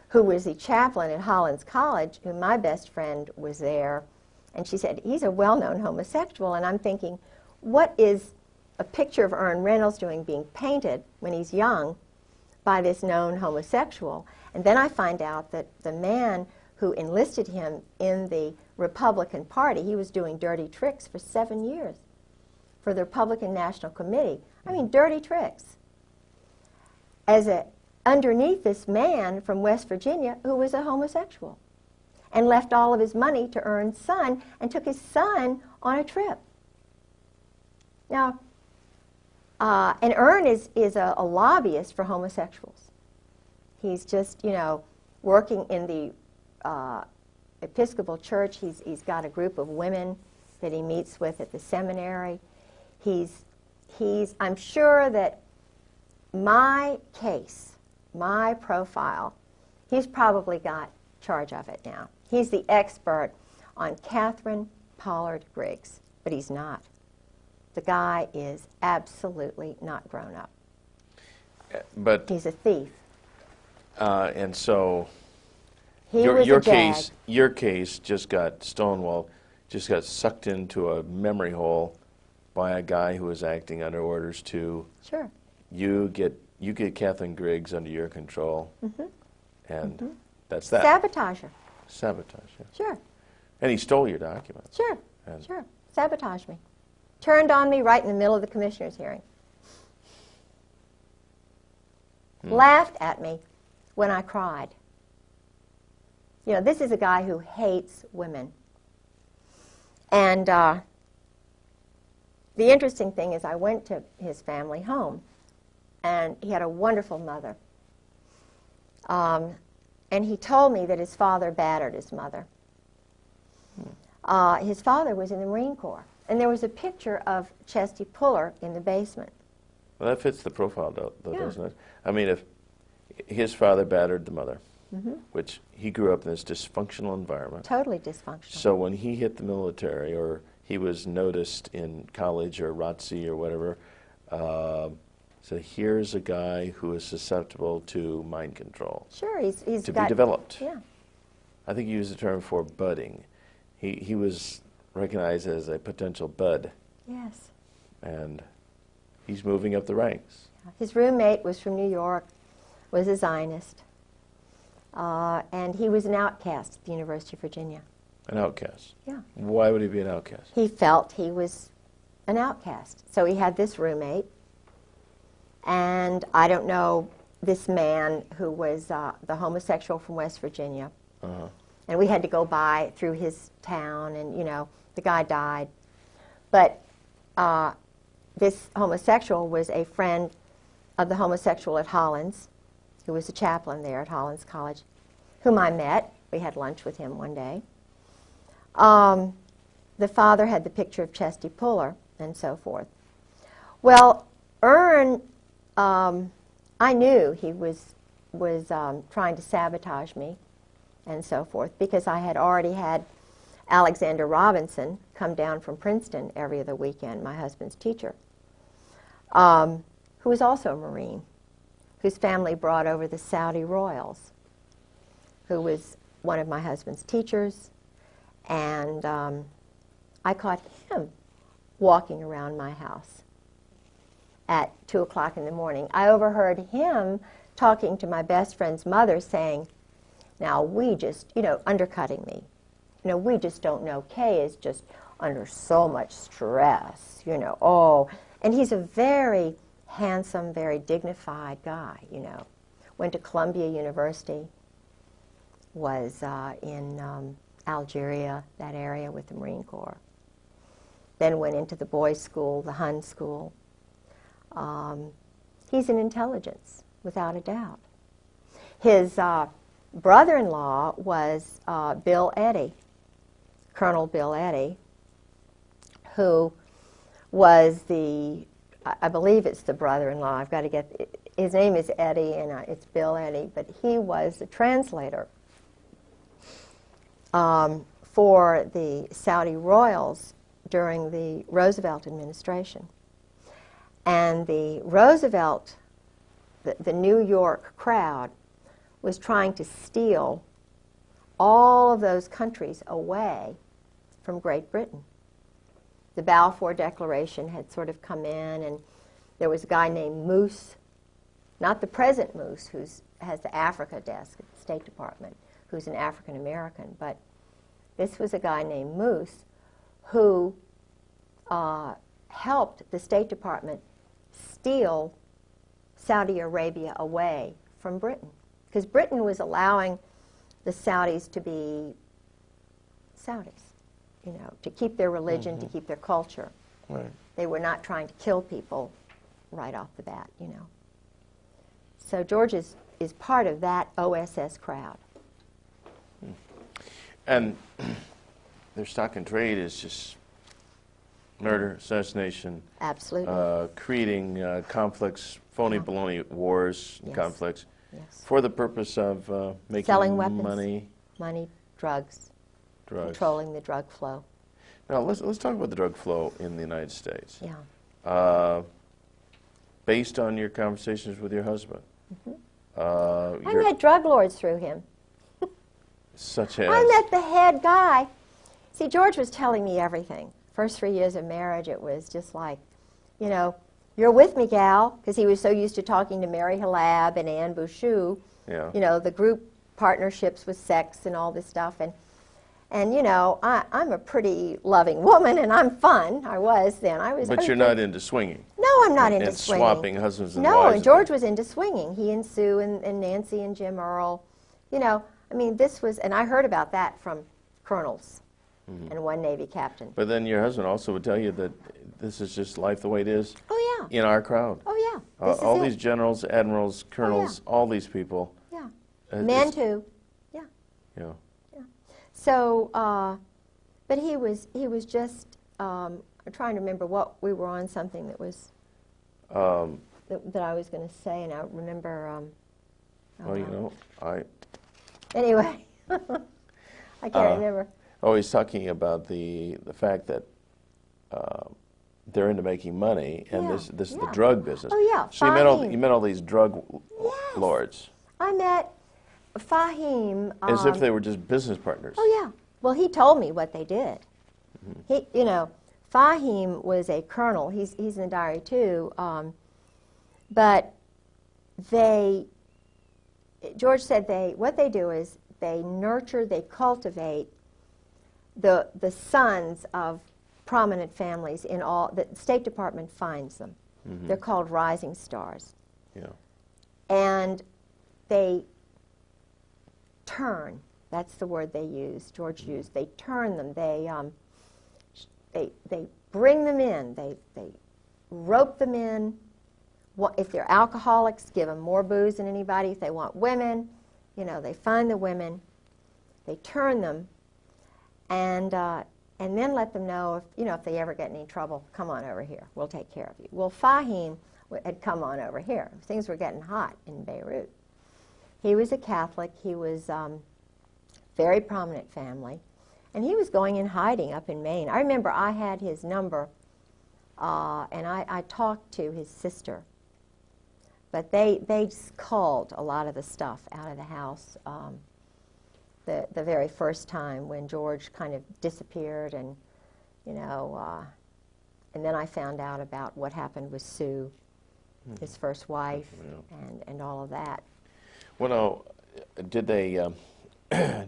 who was the chaplain at Hollins College, who my best friend was there. And she said, he's a well-known homosexual. And I'm thinking, what is a picture of Ern Reynolds doing being painted when he's young by this known homosexual? And then I find out that the man who enlisted him in the Republican Party, he was doing dirty tricks for 7 years for the Republican National Committee. I mean, dirty tricks. Underneath this man from West Virginia who was a homosexual, and left all of his money to Ern's son and took his son on a trip. Now, and Ern is a lobbyist for homosexuals. He's just, you know, working in the Episcopal Church. He's got a group of women that he meets with at the seminary. I'm sure that my case, my profile, he's probably got charge of it now. He's the expert on Catherine Pollard Griggs, but he's not. The guy is absolutely not grown up. But he's a thief. And so He your was a your case just got stonewalled, just got sucked into a memory hole by a guy who was acting under orders to Sure. you get Catherine Griggs under your control, and that's that. Sabotage her. Sabotage, yeah. Sure. And he stole your documents. Sure. And Sure. Sabotage me. Turned on me right in the middle of the commissioner's hearing. Laughed at me when I cried. You know, this is a guy who hates women. And the interesting thing is I went to his family home, and he had a wonderful mother. And he told me that his father battered his mother. His father was in the Marine Corps. And there was a picture of Chesty Puller in the basement. Well, that fits the profile, though, Yeah. doesn't it? I mean, if his father battered the mother, which he grew up in this dysfunctional environment. Totally dysfunctional. So when he hit the military, or he was noticed in college or ROTC or whatever, so here's a guy who is susceptible to mind control. Sure, he's to got... be developed. Yeah. I think you used the term for budding. He was recognized as a potential bud. Yes. And he's moving up the ranks. His roommate was from New York, was a Zionist, and he was an outcast at the University of Virginia. An outcast? Yeah. Why would he be an outcast? He felt he was an outcast. So he had this roommate, and I don't know, this man who was the homosexual from West Virginia. And we had to go by through his town, and, you know, the guy died. But this homosexual was a friend of the homosexual at Hollins, who was a chaplain there at Hollins College, whom I met. We had lunch with him one day. The father had the picture of Chesty Puller, and so forth. Well, Ern, I knew he was trying to sabotage me, and so forth, because I had already had Alexander Robinson come down from Princeton every other weekend, my husband's teacher, who was also a Marine, whose family brought over the Saudi royals, who was one of my husband's teachers, and I caught him walking around my house at 2 o'clock in the morning. I overheard him talking to my best friend's mother saying, now we just, undercutting me. We just don't know. Kay is just under so much stress, oh. And he's a very handsome, very dignified guy, Went to Columbia University, was in Algeria, that area with the Marine Corps. Then went into the boys' school, the Hun school. He's an intelligence, without a doubt. His brother-in-law was Bill Eddy, Colonel Bill Eddy, who was I believe it's the brother-in-law. I've got to get, his name is Eddy, and it's Bill Eddy, but he was the translator for the Saudi royals during the Roosevelt administration. And the Roosevelt, the New York crowd, was trying to steal all of those countries away from Great Britain. The Balfour Declaration had sort of come in, and there was a guy named Moose, not the present Moose, who has the Africa desk at the State Department, who's an African American, but this was a guy named Moose who helped the State Department steal Saudi Arabia away from Britain, because Britain was allowing the Saudis to be Saudis, to keep their religion, to keep their culture. Right. They were not trying to kill people right off the bat, So George is part of that OSS crowd. And their stock and trade is just murder, assassination, Absolutely. creating conflicts, phony baloney wars, Yes. conflicts, Yes. for the purpose of making Selling weapons. money, Drugs, drugs. controlling the drug flow. Now let's talk about the drug flow in the United States. Yeah. Based on your conversations with your husband. I met drug lords through him. Such as? I met the head guy. See, George was telling me everything. First 3 years of marriage, it was just like, you're with me, gal, because he was so used to talking to Mary Halab and Anne Bouchou, Yeah. The group partnerships with sex and all this stuff. And I'm a pretty loving woman, and I'm fun. I was then. But you're not into swinging. No, I'm not into and swinging. swapping husbands and no, wives. and George was into swinging. He and Sue and Nancy and Jim Earl. This was, and I heard about that from colonels and one Navy captain. But then your husband also would tell you that this is just life the way it is. Oh, yeah. In our crowd. Oh, yeah. This is all it. these generals, admirals, colonels, all these people. Yeah. it's- Men, too. Yeah. Yeah. So, but he was just, I'm trying to remember what we were on, something that was, that I was going to say, and I remember. Anyway, I can't remember. Oh, he's talking about the fact that they're into making money, and Yeah, this is the yeah. drug business. Oh, yeah, So you met all these drug Yes. lords, I met Fahim. as if they were just business partners. Oh, yeah. Well, he told me what they did. He, Fahim was a colonel. He's in the diary, too. But George said what they do is they nurture, they cultivate the sons of prominent families in all, the State Department finds them. They're called rising stars. Yeah. And they turn, that's the word they use, George used, they turn them, they bring them in, they rope them in. If they're alcoholics, give them more booze than anybody. If they want women, they find the women, they turn them, and then let them know if they ever get in any trouble, come on over here, we'll take care of you. Well, Fahim had come on over here. Things were getting hot in Beirut. He was a Catholic. He was very prominent family, And he was going in hiding up in Maine. I remember I had his number, and I talked to his sister. But they just culled a lot of the stuff out of the house the very first time when George kind of disappeared, and you know, and then I found out about what happened with Sue, his first wife, and all of that. Well, now, did they?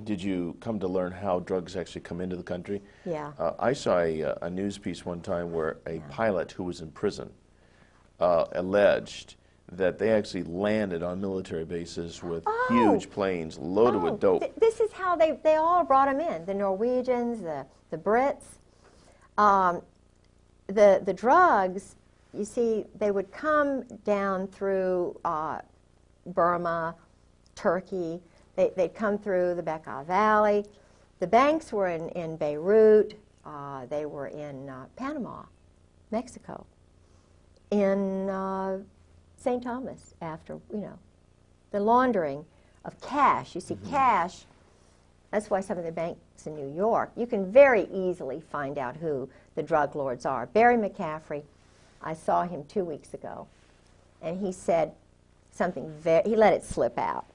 Did you come to learn how drugs actually come into the country? Yeah. I saw a news piece one time where a pilot who was in prison alleged that they actually landed on military bases with huge planes loaded with dope. This is how they all brought them in, the Norwegians, the Brits. The drugs, you see, they would come down through Burma, Turkey. They'd come through the Bekaa Valley. The banks were in Beirut. They were in Panama, Mexico, in St. Thomas, after, you know, the laundering of cash. You see, cash, that's why some of the banks in New York, you can very easily find out who the drug lords are. Barry McCaffrey, I saw him 2 weeks ago, and he said something he let it slip out.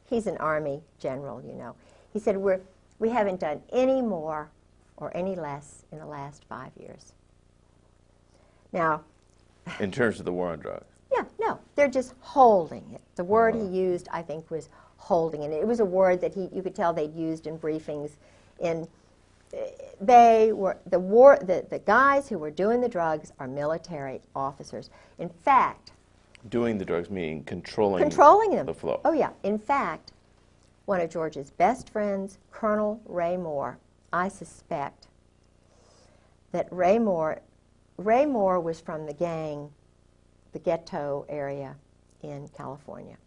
He's an Army general, you know. He said, we haven't done any more or any less in the last 5 years. Now, in terms of the war on drugs? Yeah, no, they're just holding it. The word he used, I think, was holding it. It was a word that you could tell they'd used in briefings. They were the guys who were doing the drugs are military officers. In fact, doing the drugs meaning controlling them. The flow. Oh yeah. In fact, one of George's best friends, Colonel Ray Moore, I suspect that Ray Moore was from the gang, the ghetto area in California.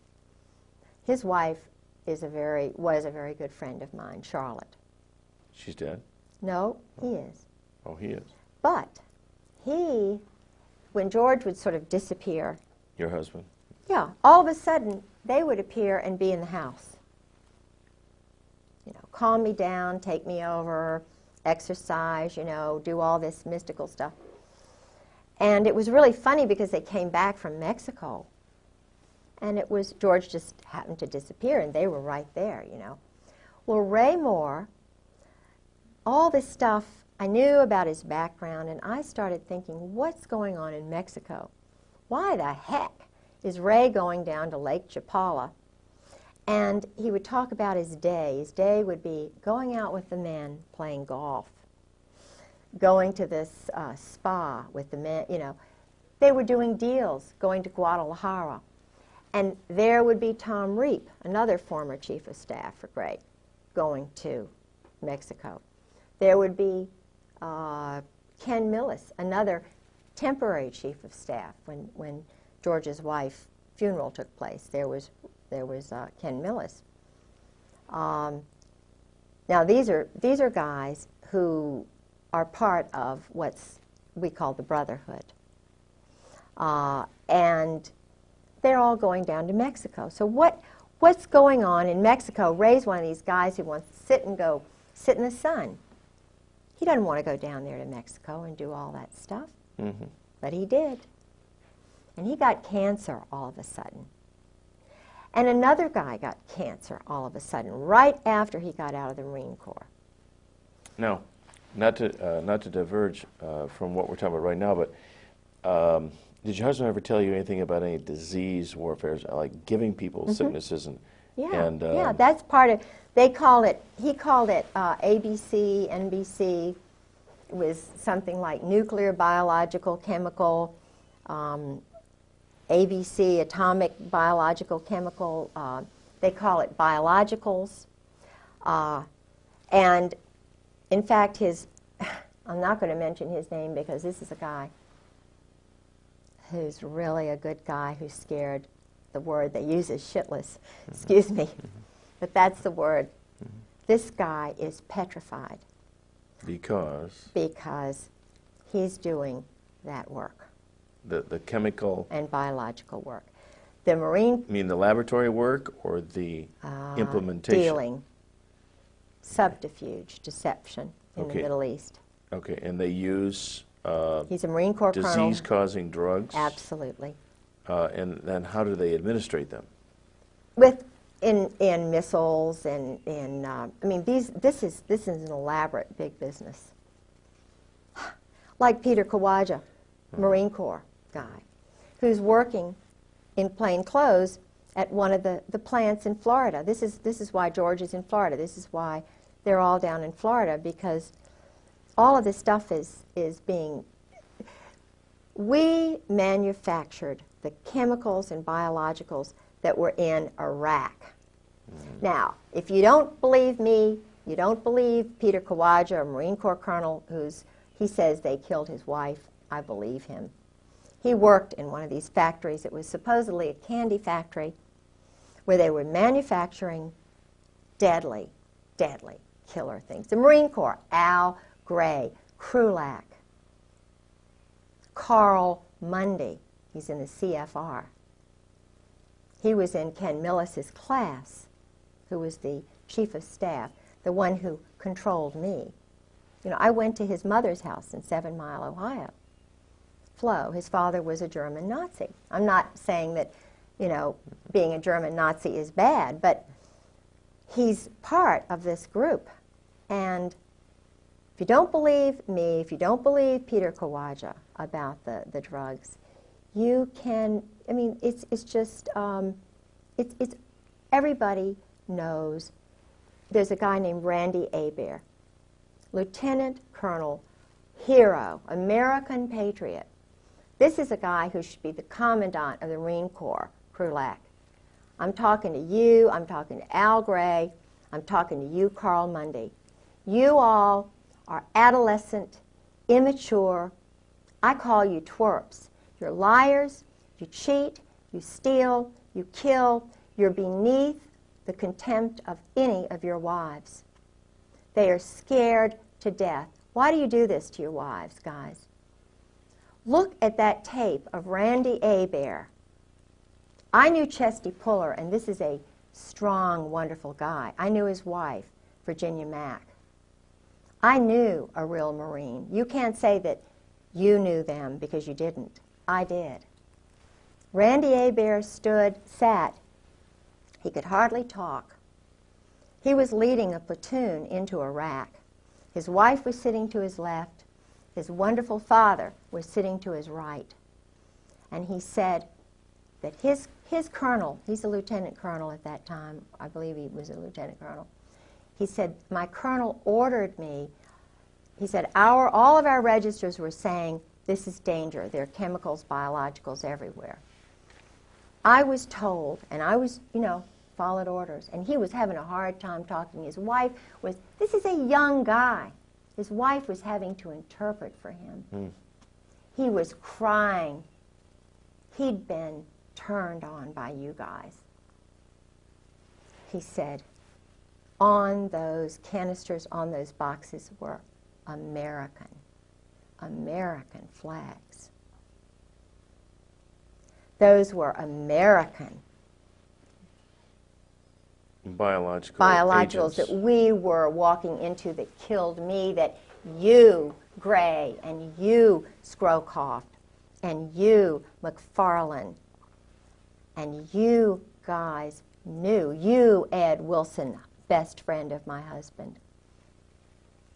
His wife was a very good friend of mine, Charlotte. She's dead? No, he is. Oh, he is. But when George would sort of disappear. Your husband? Yeah, all of a sudden they would appear and be in the house. You know, calm me down, take me over, exercise, you know, do all this mystical stuff. And it was really funny because they came back from Mexico, and George just happened to disappear, and they were right there, you know. Well, Ray Moore, all this stuff, I knew about his background, and I started thinking, what's going on in Mexico? Why the heck is Ray going down to Lake Chapala? And he would talk about his day. His day would be going out with the men, playing golf, going to this spa with the men, you know. They were doing deals, going to Guadalajara. And there would be Tom Reap, another former chief of staff for Gray, going to Mexico. There would be Ken Millis, another temporary chief of staff when George's wife's funeral took place. There was Ken Millis. Now these are guys who are part of we call the Brotherhood. And they're all going down to Mexico. So what's going on in Mexico? Ray's one of these guys who wants to sit in the sun. He doesn't want to go down there to Mexico and do all that stuff. Mm-hmm. But he did. And he got cancer all of a sudden. And another guy got cancer all of a sudden, right after he got out of the Marine Corps. Now, not to diverge from what we're talking about right now, but did your husband ever tell you anything about any disease warfare, like giving people sicknesses Yeah, that's part of. He called it ABC, NBC. It was something like nuclear, biological, chemical, ABC, atomic, biological, chemical. They call it biologicals. And in fact, I'm not going to mention his name because this is a guy who's really a good guy who's scared. The word they use is shitless. Excuse me. But that's the word. This guy is petrified. Because he's doing that work. The chemical and biological work. The Marine... You mean the laboratory work or the implementation? Dealing. subterfuge, deception in the Middle East. Okay, and they use He's a Marine Corps colonel. disease-causing drugs? Absolutely. And then how do they administrate them? In missiles and in I mean this is an elaborate big business. Like Peter Kawaja, Marine Corps guy, who's working in plain clothes at one of the plants in Florida. This is why George is in Florida. This is why they're all down in Florida, because all of this stuff is being. We manufactured the chemicals and biologicals that were in Iraq. Now, if you don't believe me, you don't believe Peter Kawaja, a Marine Corps colonel, he says they killed his wife, I believe him. He worked in one of these factories. It was supposedly a candy factory where they were manufacturing deadly, deadly killer things. The Marine Corps, Al Gray, Krulak, Carl Mundy, he's in the CFR. He was in Ken Millis's class, who was the chief of staff, the one who controlled me. You know, I went to his mother's house in 7 Mile, Ohio. Flo, his father was a German Nazi. I'm not saying that, you know, being a German Nazi is bad, but he's part of this group. And if you don't believe me, if you don't believe Peter Kawaja about the drugs, you can, I mean, it's just, it's everybody knows. There's a guy named Randy Hebert, Lieutenant Colonel, hero, American patriot. This is a guy who should be the commandant of the Marine Corps, Krulak. I'm talking to you, I'm talking to Al Gray, I'm talking to you, Carl Mundy. You all are adolescent, immature. I call you twerps. You're liars, you cheat, you steal, you kill. You're beneath the contempt of any of your wives. They are scared to death. Why do you do this to your wives, guys? Look at that tape of Randy Hebert. I knew Chesty Puller, and this is a strong, wonderful guy. I knew his wife, Virginia Mack. I knew a real Marine. You can't say that you knew them because you didn't. I did. Randy Hebert sat. He could hardly talk. He was leading a platoon into Iraq. His wife was sitting to his left. His wonderful father was sitting to his right. And he said that his colonel, he's a lieutenant colonel at that time, I believe he was a lieutenant colonel, he said, my colonel ordered me, he said, all of our registers were saying, this is danger. There are chemicals, biologicals everywhere. I was told, and I was, you know, followed orders, and he was having a hard time talking. His wife was, this is a young guy. His wife was having to interpret for him. He was crying. He'd been turned on by you guys. He said, on those canisters, on those boxes were American flags. Those were American biologicals that we were walking into that killed me, that you, Gray, and you, Scrowcroft, and you, McFarlane, and you guys knew. You, Ed Wilson, best friend of my husband.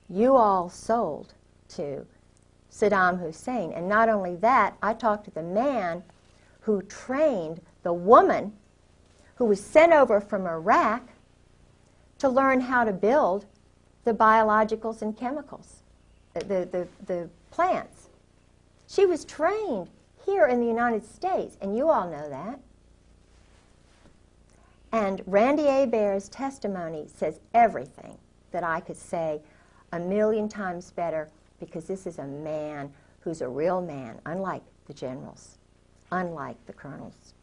You all sold to Saddam Hussein. And not only that, I talked to the man who trained the woman who was sent over from Iraq to learn how to build the biologicals and chemicals, the plants. She was trained here in the United States, and you all know that. And Randy Hebert's testimony says everything that I could say 1,000,000 times better, because this is a man who's a real man, unlike the generals, unlike the colonels.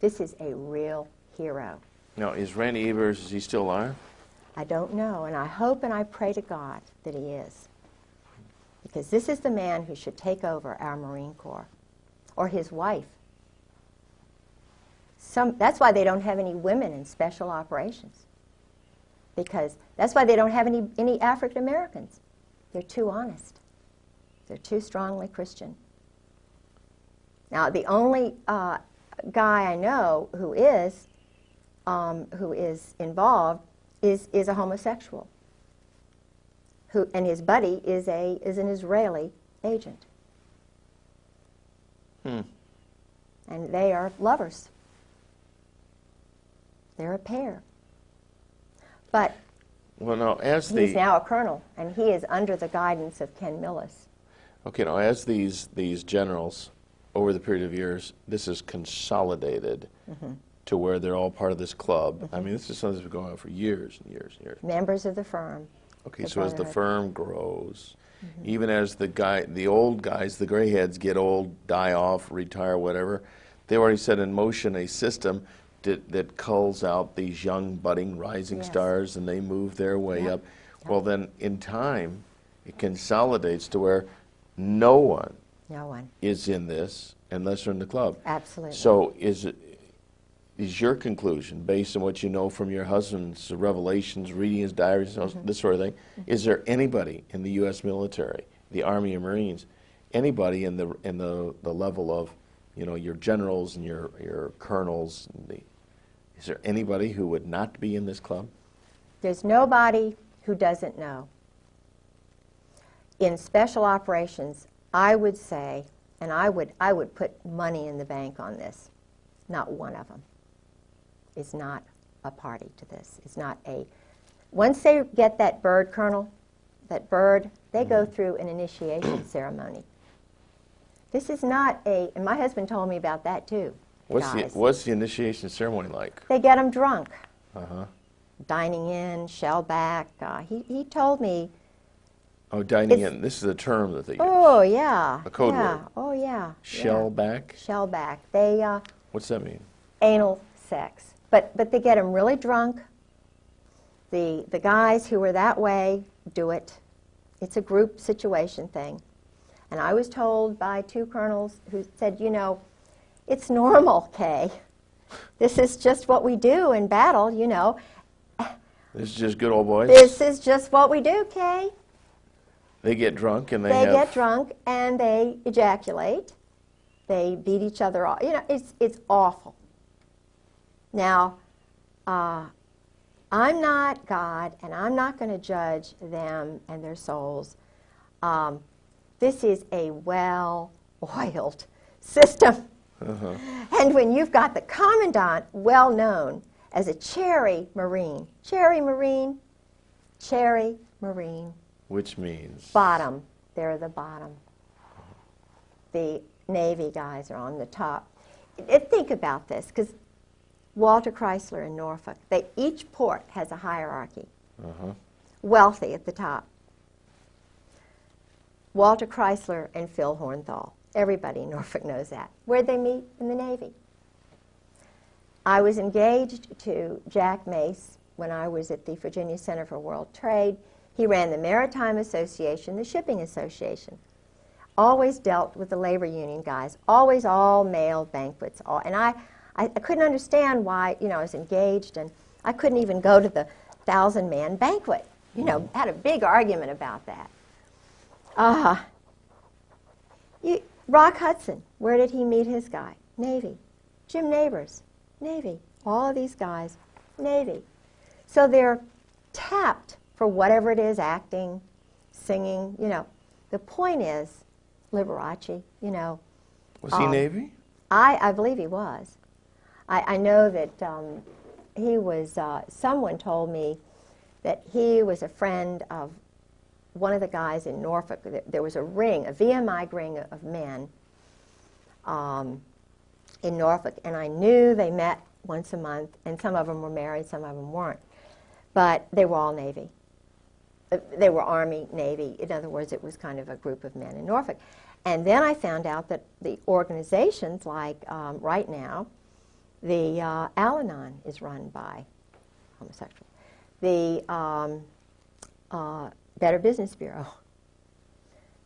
This is a real hero. Now, is Randy Hebert, is he still alive? I don't know, and I hope and I pray to God that he is. Because this is the man who should take over our Marine Corps, or his wife. That's why they don't have any women in special operations. because that's why they don't have any African Americans. They're too honest. They're too strongly Christian. Now, the only guy I know who is involved is a homosexual, and his buddy is an Israeli agent. And they are lovers. They're a pair. But well, now, he's now a colonel, and he is under the guidance of Ken Millis. Okay, now as these generals, over the period of years, this is consolidated to where they're all part of this club. I mean, this is something that's been going on for years and years and years. Members of the firm. Okay, so as the firm grows, even as the old guys, the gray heads get old, die off, retire, whatever, they already set in motion a system that culls out these young, budding, rising stars, and they move their way up. Well, then, in time, it consolidates to where no one is in this unless they're in the club. Absolutely. So is your conclusion, based on what you know from your husband's revelations, reading his diaries, this sort of thing, is there anybody in the U.S. military, the Army and Marines, anybody in the level of, you know, your generals and your colonels, is there anybody who would not be in this club? There's nobody who doesn't know. In special operations, I would say, and I would put money in the bank on this, not one of them is not a party to this. Is not a. Once they get that bird, Colonel, that bird, they go through an initiation ceremony. This is not a, and my husband told me about that too. What's the initiation ceremony like? They get them drunk. Dining in, shellback. He told me. Oh, dining in. This is a term that they use. Oh, yeah. A code word. Oh, yeah. Shellback? Shellback. They, what's that mean? Anal sex. But they get them really drunk. The guys who are that way do it. It's a group situation thing. And I was told by two colonels who said, you know, it's normal, Kay. This is just what we do in battle, you know. This is just good old boys? This is just what we do, Kay. They get drunk and they get drunk and they ejaculate. They beat each other off. You know, it's awful. Now, I'm not God, and I'm not going to judge them and their souls. This is a well-oiled system. And when you've got the commandant well-known as a cherry Marine, which means? Bottom. They're the bottom. The Navy guys are on the top. Think about this, because Walter Chrysler in Norfolk, each port has a hierarchy. Wealthy at the top. Walter Chrysler and Phil Hornthal. Everybody in Norfolk knows that. Where'd they meet? In the Navy. I was engaged to Jack Mace when I was at the Virginia Center for World Trade. He ran the Maritime Association, the Shipping Association. Always dealt with the labor union guys. Always all male banquets. And I couldn't understand why, you know, I was engaged and I couldn't even go to the 1,000-man banquet. You know, had a big argument about that. Rock Hudson, where did he meet his guy? Navy. Jim Neighbors, Navy. All of these guys, Navy. So they're tapped for whatever it is, acting, singing, you know. The point is, Liberace, you know. Was he Navy? I believe he was. I know that he was, someone told me that he was a friend of one of the guys in Norfolk. There was a ring, a VMI ring of men in Norfolk, and I knew they met once a month, and some of them were married, some of them weren't. But they were all Navy. They were Army, Navy. In other words, it was kind of a group of men in Norfolk. And then I found out that the organizations, like right now, the Al-Anon is run by homosexuals. The Better Business Bureau.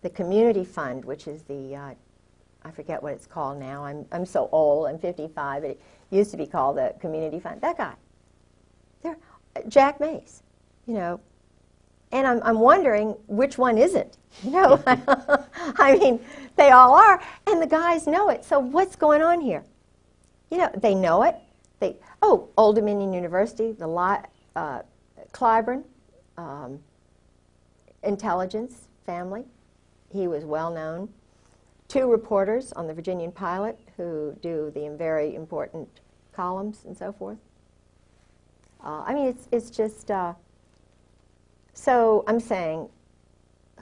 The Community Fund, which is the, I forget what it's called now. I'm so old, I'm 55, but it used to be called the Community Fund. That guy. Jack Mace. you know, and I'm wondering which one is it, you know. I mean, they all are, and the guys know it. So what's going on here? You know, they know it. Old Dominion University, the Clyburn, intelligence family. He was well known. 2 reporters on the Virginian Pilot who do the very important columns and so forth. I mean, it's just, so I'm saying,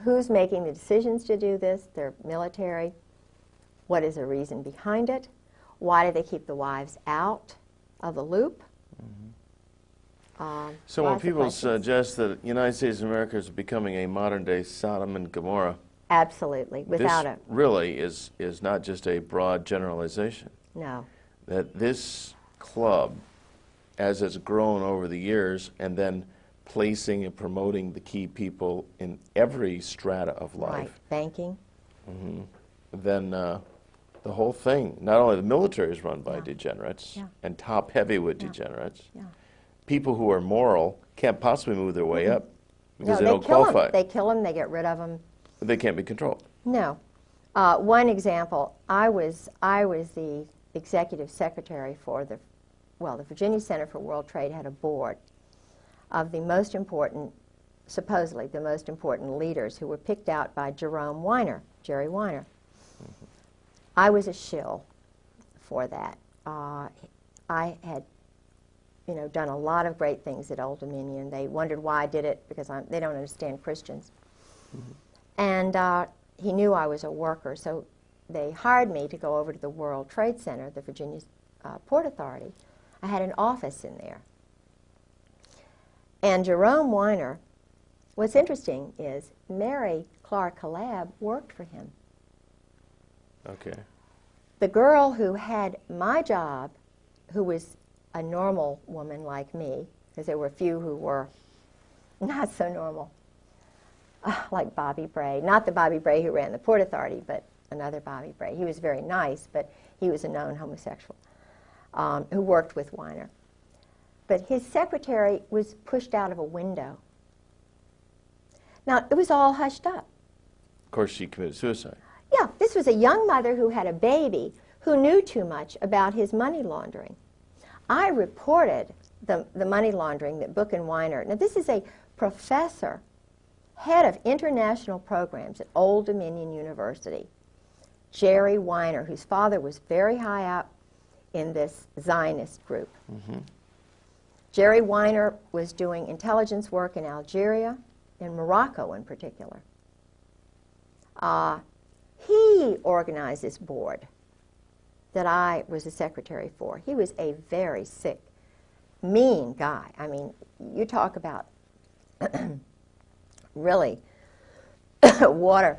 who's making the decisions to do this? They're military. What is the reason behind it? Why do they keep the wives out of the loop? Mm-hmm. So when people suggest that the United States of America is becoming a modern-day Sodom and Gomorrah, absolutely, without it. Really is not just a broad generalization. No. That this club, as it's grown over the years, and then placing and promoting the key people in every strata of life. Right, banking. Mm-hmm. Then the whole thing, not only the military is run by degenerates and top heavyweight degenerates. Yeah. People who are moral can't possibly move their way up because they don't qualify. They kill them, they get rid of them. They can't be controlled. No. One example, I was the executive secretary for the Virginia Center for World Trade had a board of the most important, supposedly the most important leaders who were picked out by Jerry Weiner. Mm-hmm. I was a shill for that. I had, done a lot of great things at Old Dominion. They wondered why I did it because they don't understand Christians. Mm-hmm. And he knew I was a worker, so they hired me to go over to the World Trade Center, the Virginia Port Authority. I had an office in there. And Jerome Weiner, what's interesting is Mary Clark Collab worked for him. Okay. The girl who had my job, who was a normal woman like me, because there were a few who were not so normal, like Bobby Bray. Not the Bobby Bray who ran the Port Authority, but another Bobby Bray. He was very nice, but he was a known homosexual who worked with Weiner. But his secretary was pushed out of a window. Now, it was all hushed up. Of course, she committed suicide. Yeah, this was a young mother who had a baby who knew too much about his money laundering. I reported the money laundering that Book and Weiner. Now, this is a professor, head of international programs at Old Dominion University, Jerry Weiner, whose father was very high up in this Zionist group. Mm-hmm. Jerry Weiner was doing intelligence work in Algeria, in Morocco in particular. He organized this board that I was the secretary for. He was a very sick, mean guy. I mean, you talk about really water.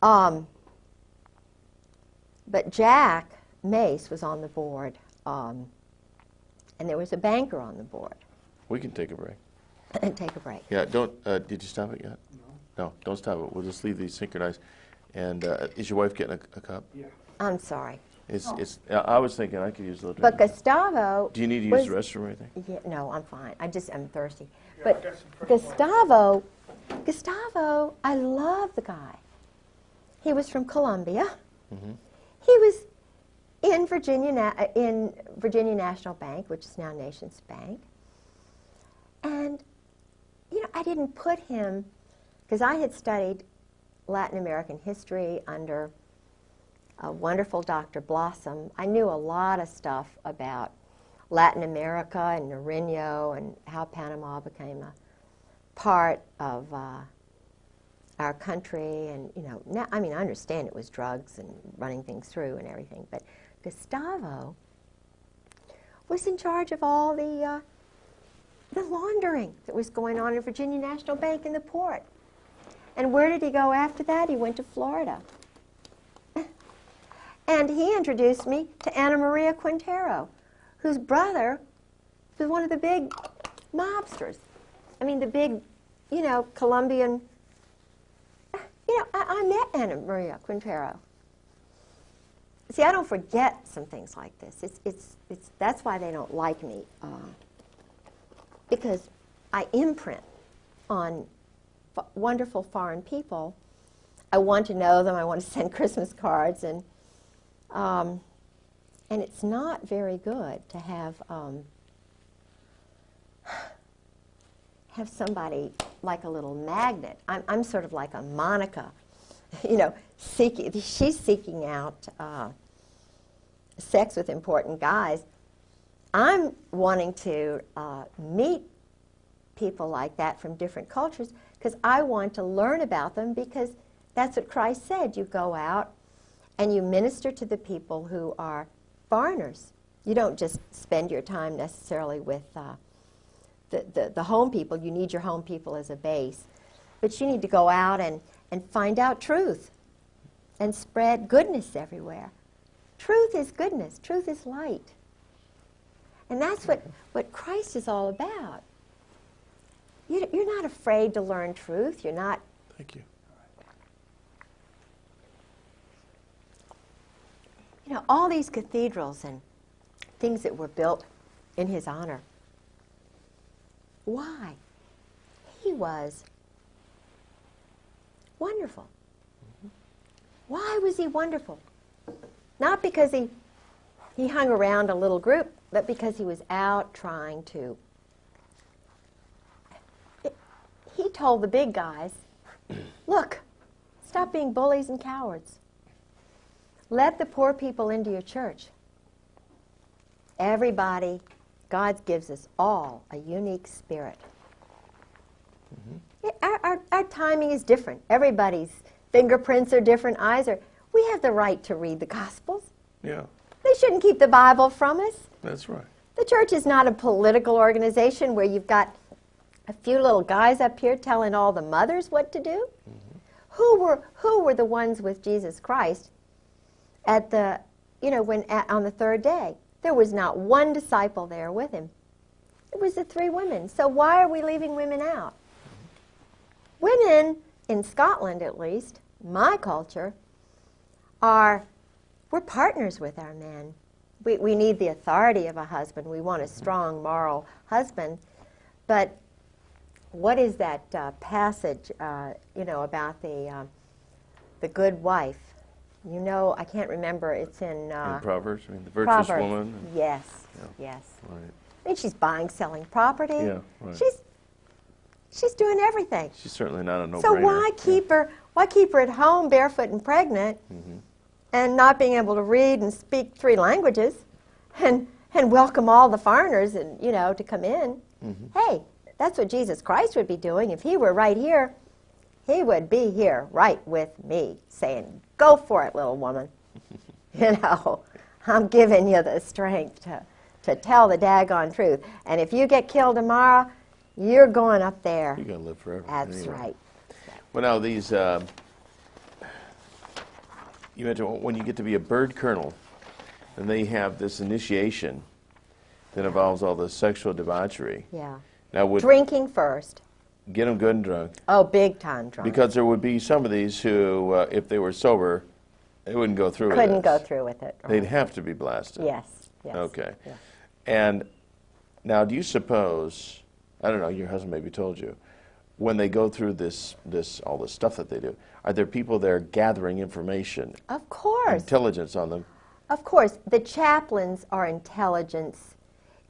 But Jack Mace was on the board, and there was a banker on the board. We can take a break. Take a break. Yeah, don't, did you stop it yet? No, don't stop it. We'll just leave these synchronized. And is your wife getting a cup? Yeah. I'm sorry. I was thinking I could use a little drink. But Gustavo... Do you need to use the restroom or anything? Yeah, no, I'm fine. I'm thirsty. Yeah, but Gustavo, I love the guy. He was from Columbia. Mm-hmm. He was in Virginia National Bank, which is now Nations Bank. And, I didn't put him, because I had studied Latin American history under a wonderful Dr. Blossom. I knew a lot of stuff about Latin America and Nariño and how Panama became a part of our country. And, now, I understand it was drugs and running things through and everything, but Gustavo was in charge of all the laundering that was going on in Virginia National Bank in the port. And where did he go after that? He went to Florida. And he introduced me to Ana Maria Quintero, whose brother was one of the big mobsters. The big, Colombian. I met Ana Maria Quintero. See, I don't forget some things like this. That's why they don't like me. Because I imprint on wonderful foreign people. I want to know them. I want to send Christmas cards, and it's not very good to have somebody like a little magnet. I'm sort of like a Monica, you know, she's seeking out sex with important guys. I'm wanting to meet people like that from different cultures because I want to learn about them, because that's what Christ said. You go out and you minister to the people who are foreigners. You don't just spend your time necessarily with the home people. You need your home people as a base. But you need to go out and find out truth and spread goodness everywhere. Truth is goodness. Truth is light. And that's what Christ is all about. You're not afraid to learn truth. You're not. Thank you. You know, all these cathedrals and things that were built in his honor. Why? He was wonderful. Mm-hmm. Why was he wonderful? Not because he hung around a little group, but because he was out trying to. He told the big guys, look, stop being bullies and cowards. Let the poor people into your church. Everybody, God gives us all a unique spirit. Mm-hmm. Our timing is different. Everybody's fingerprints are different, eyes are. We have the right to read the Gospels. Yeah. They shouldn't keep the Bible from us. That's right. The church is not a political organization where you've got a few little guys up here telling all the mothers what to do. Mm-hmm. Who were the ones with Jesus Christ at the, you know, on the third day? There was not one disciple there with him. It was the three women. So why are we leaving women out? Mm-hmm. Women, in Scotland at least, my culture, we're partners with our men. We need the authority of a husband. We want a strong moral husband. But what is that passage, you know, about the good wife? You know, I can't remember. It's in Proverbs. I mean, the virtuous Proverbs. woman. Yes, Yeah. yes. Right. I mean, she's buying, selling property. Yeah, right. She's doing everything. She's certainly not a no-brainer. So why keep her? Why keep her at home, barefoot and pregnant, mm-hmm. and not being able to read and speak 3 languages, and welcome all the foreigners and, you know, to come in? Mm-hmm. Hey, that's what Jesus Christ would be doing if he were right here. He would be here right with me, saying, "Go for it, little woman." You know, I'm giving you the strength to tell the daggone truth. And if you get killed tomorrow, you're going up there. You're going to live forever. That's anyway. right. Well, now these, you mentioned when you get to be a bird colonel, and they have this initiation that involves all the sexual debauchery. Yeah. Now, would Drinking first. get them good and drunk. Oh, big time drunk. Because there would be some of these who, if they were sober, they wouldn't go through with it. Couldn't go through with it. They'd have to be blasted. Yes. Yes. Okay. Yeah. And now, do you suppose, I don't know, your husband maybe told you, when they go through all this stuff that they do, are there people there gathering information? Of course. Intelligence on them? Of course. The chaplains are intelligence.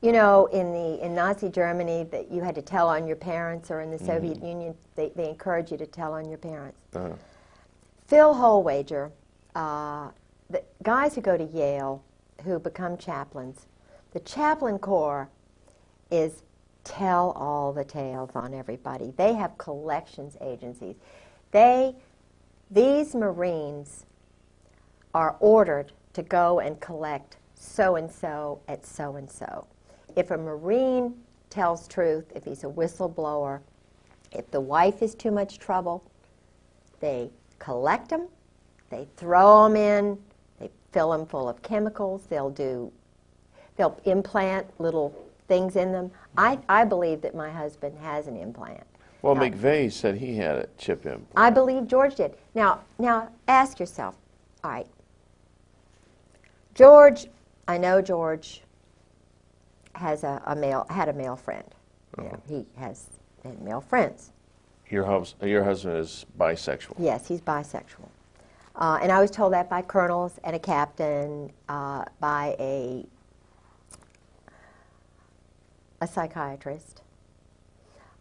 You know, in Nazi Germany, that you had to tell on your parents, or in the Soviet Union, they encourage you to tell on your parents. Uh-huh. Phil Holwager, the guys who go to Yale, who become chaplains, the chaplain corps is tell all the tales on everybody. They have collections agencies. These Marines are ordered to go and collect so-and-so at so-and-so. If a Marine tells truth, if he's a whistleblower, if the wife is too much trouble, they collect them, they throw them in, they fill them full of chemicals, they'll implant little things in them. I believe that my husband has an implant. Well, McVeigh said he had a chip implant. I believe George did. Now ask yourself, all right, I know George had a male friend. You know, he has had male friends. Your husband is bisexual. Yes, he's bisexual. And I was told that by colonels and a captain, by a psychiatrist.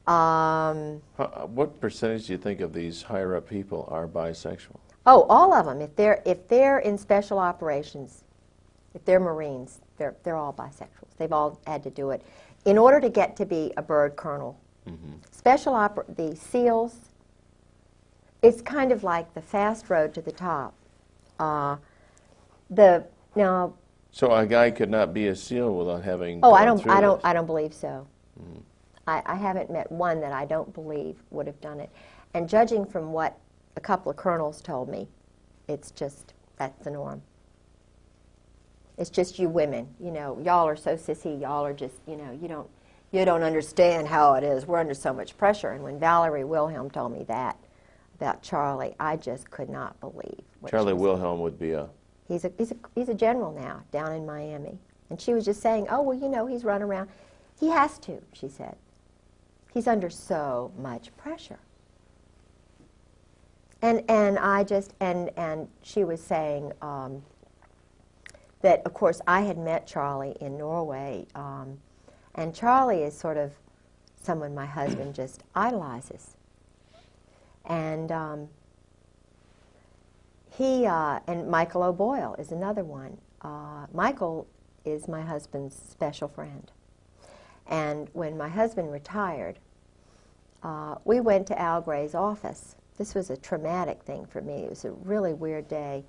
What percentage do you think of these higher up people are bisexual? Oh, all of them. If they're in special operations, if they're Marines, they're all bisexuals. They've all had to do it in order to get to be a bird colonel. Mm-hmm. The SEALs, it's kind of like the fast road to the top. So a guy could not be a SEAL without having. Oh, gone through this. I don't believe so. Mm. I haven't met one that I don't believe would have done it. And judging from what a couple of colonels told me, it's just, that's the norm. It's just you women, you know, y'all are so sissy, y'all are just, you know, you don't understand how it is. We're under so much pressure. And when Valerie Wilhelm told me that about Charlie, I just could not believe what Charlie she was Wilhelm saying. would be a... He's a general now down in Miami. And she was just saying, oh, well, you know, he's run around. He has to, she said. He's under so much pressure. And I just, and she was saying that, of course, I had met Charlie in Norway, and Charlie is sort of someone my husband just idolizes. And and Michael O'Boyle is another one. Michael is my husband's special friend. And when my husband retired, we went to Al Gray's office. This was a traumatic thing for me. It was a really weird day.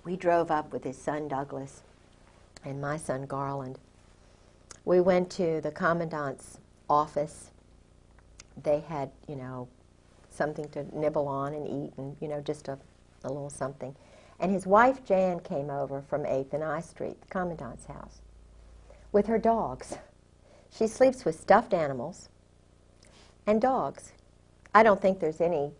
We drove up with his son Douglas and my son Garland. We went to the commandant's office. They had, you know, something to nibble on and eat, and, you know, just a little something. And his wife Jan came over from 8th and I Street, the commandant's house, with her dogs. She sleeps with stuffed animals and dogs. I don't think there's any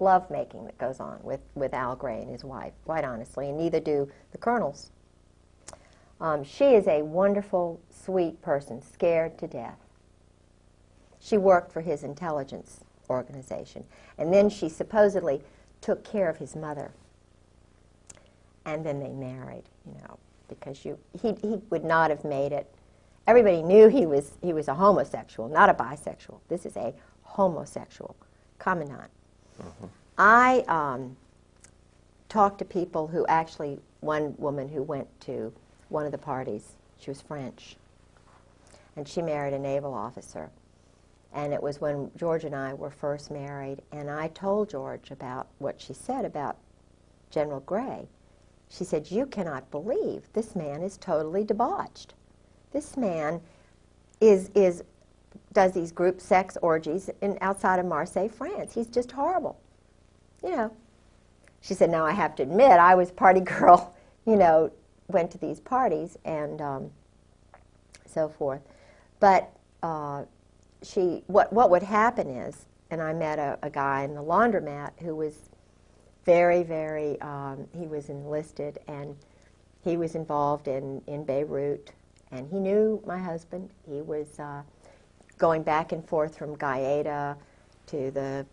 love-making that goes on with Al Gray and his wife, quite honestly, and neither do the colonels. She is a wonderful, sweet person, scared to death. She worked for his intelligence organization, and then she supposedly took care of his mother. And then they married, you know, because he would not have made it. Everybody knew he was a homosexual, not a bisexual. This is a homosexual commandant. Uh-huh. I talked to people who actually, one woman who went to one of the parties, she was French, and she married a naval officer. And it was when George and I were first married, and I told George about what she said about General Gray. She said, you cannot believe this man is totally debauched. This man does these group sex orgies outside of Marseille, France. He's just horrible. You know. She said, now I have to admit, I was party girl, you know, went to these parties and so forth. But what would happen is, and I met a guy in the laundromat who was very, very, he was enlisted, and he was involved in Beirut, and he knew my husband. He was going back and forth from Gaeta to the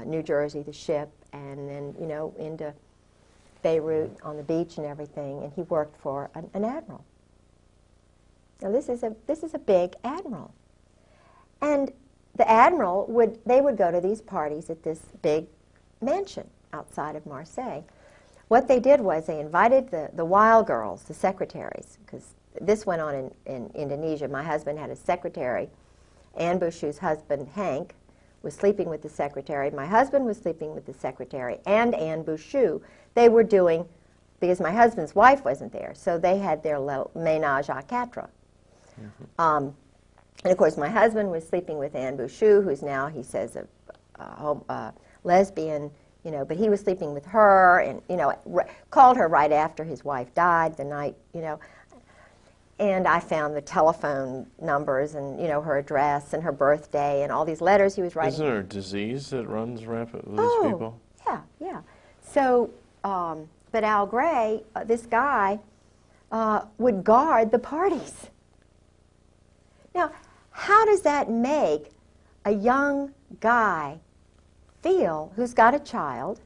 New Jersey, the ship, and then, you know, into Beirut on the beach and everything, and he worked for an admiral. Now this is a big admiral. And the admiral would go to these parties at this big mansion outside of Marseille. What they did was they invited the wild girls, the secretaries, because this went on in Indonesia. My husband had a secretary. Anne Bouchou's husband, Hank, was sleeping with the secretary. My husband was sleeping with the secretary and Anne Bouchou. They were doing, because my husband's wife wasn't there, so they had their ménage à quatre. Mm-hmm. And of course, my husband was sleeping with Anne Bouchou, who's now, he says, a lesbian, you know, but he was sleeping with her, and, you know, called her right after his wife died, the night, you know. And I found the telephone numbers and, you know, her address and her birthday and all these letters he was writing. Isn't there a disease that runs rampant with these people? Yeah, yeah. So, but Al Gray, this guy, would guard the parties. Now, how does that make a young guy feel who's got a child?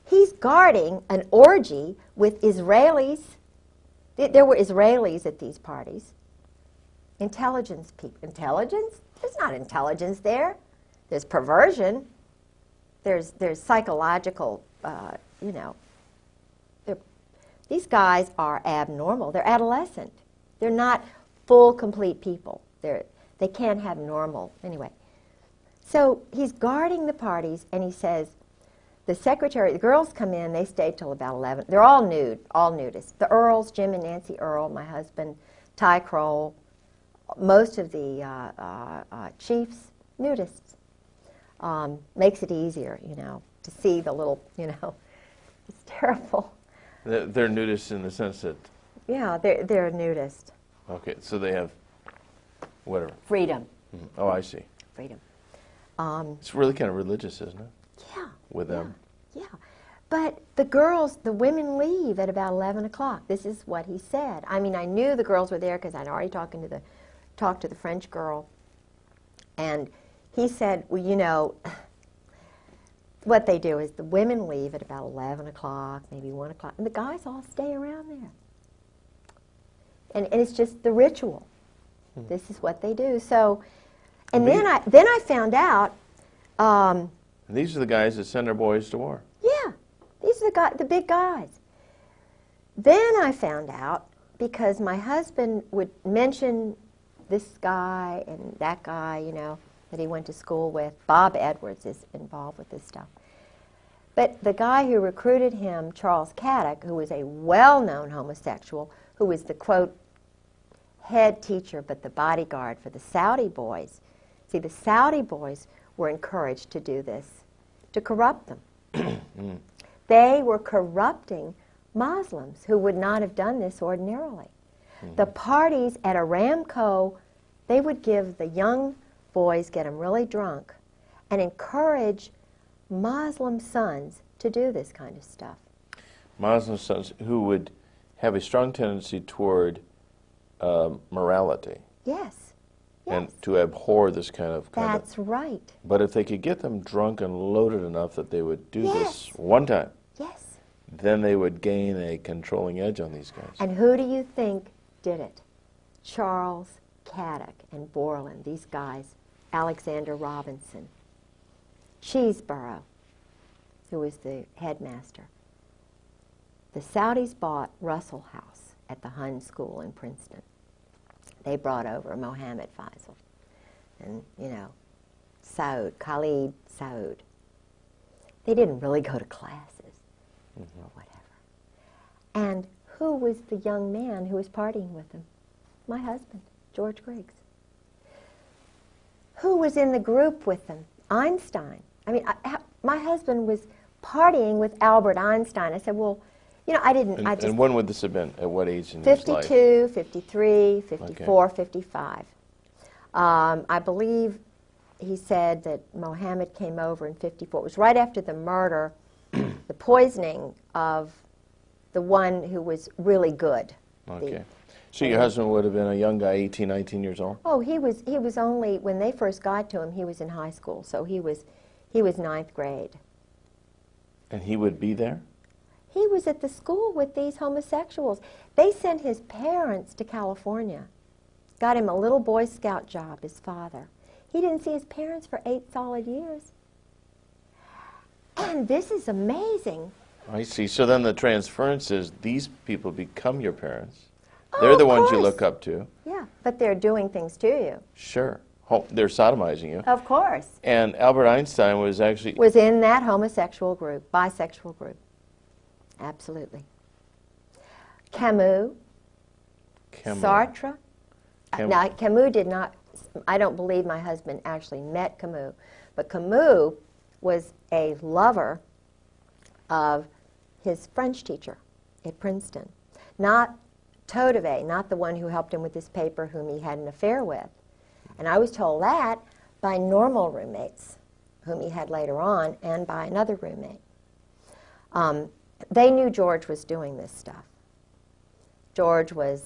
He's guarding an orgy with Israelis. There were Israelis at these parties. Intelligence people. Intelligence? There's not intelligence there. There's perversion. There's psychological, you know. These guys are abnormal. They're adolescent. They're not full, complete people. They can't have normal. Anyway, so he's guarding the parties, and he says, the secretary, the girls come in, they stay till about 11. They're all nude, all nudists. The Earls, Jim and Nancy Earl, my husband, Ty Kroll, most of the chiefs, nudists. Makes it easier, you know, to see the little, you know, it's terrible. They're nudists in the sense that... Yeah, they're nudist. Okay, so they have whatever. Freedom. Mm-hmm. Oh, I see. Freedom. It's really kind of religious, isn't it? Yeah. With them. Yeah. But the girls, the women leave at about 11 o'clock. This is what he said. I mean, I knew the girls were there because I'd already talked to the French girl. And he said, well, you know, what they do is the women leave at about 11 o'clock, maybe 1 o'clock, and the guys all stay around there. And it's just the ritual. This is what they do. So, and then I found out. And these are the guys that send their boys to war. Yeah, these are the big guys. Then I found out, because my husband would mention this guy and that guy, you know, that he went to school with. Bob Edwards is involved with this stuff. But the guy who recruited him, Charles Caddock, who was a well-known homosexual, who was the, quote, head teacher but the bodyguard for the Saudi boys. See, the Saudi boys were encouraged to do this, to corrupt them. They were corrupting Muslims who would not have done this ordinarily. The parties at Aramco, they would give the young boys, get them really drunk, and encourage Muslim sons to do this kind of stuff. Muslim sons who would have a strong tendency toward morality. Yes. And to abhor this kind of conduct. That's right. But if they could get them drunk and loaded enough that they would do this one time, then they would gain a controlling edge on these guys. And who do you think did it? Charles Caddock and Borland, these guys, Alexander Robinson, Cheeseborough, who was the headmaster. The Saudis bought Russell House at the Hun School in Princeton. They brought over Mohammed Faisal and, you know, Khalid Saud. They didn't really go to classes or whatever. And who was the young man who was partying with them? My husband, George Griggs. Who was in the group with them? Einstein. I mean, my husband was partying with Albert Einstein. I said, well, you know, I didn't... And when would this have been? At what age in his life? 52, 53, 54, 55. I believe he said that Mohammed came over in 54. It was right after the murder, the poisoning of the one who was really good. Okay. So your husband would have been a young guy, 18, 19 years old? Oh, he was only, when they first got to him, he was in high school. So he was ninth grade. And he would be there? He was at the school with these homosexuals. They sent his parents to California. Got him a little Boy Scout job, his father. He didn't see his parents for 8 solid years. And this is amazing. I see. So then the transference is these people become your parents. They're the ones you look up to. Yeah, but they're doing things to you. Sure. They're sodomizing you. Of course. And Albert Einstein was actually... Was in that homosexual group, bisexual group. Absolutely. Camus. Sartre. Now, Camus did not... I don't believe my husband actually met Camus. But Camus was a lover of his French teacher at Princeton. Not Todevay, not the one who helped him with his paper, whom he had an affair with. And I was told that by normal roommates, whom he had later on, and by another roommate. They knew George was doing this stuff. George was,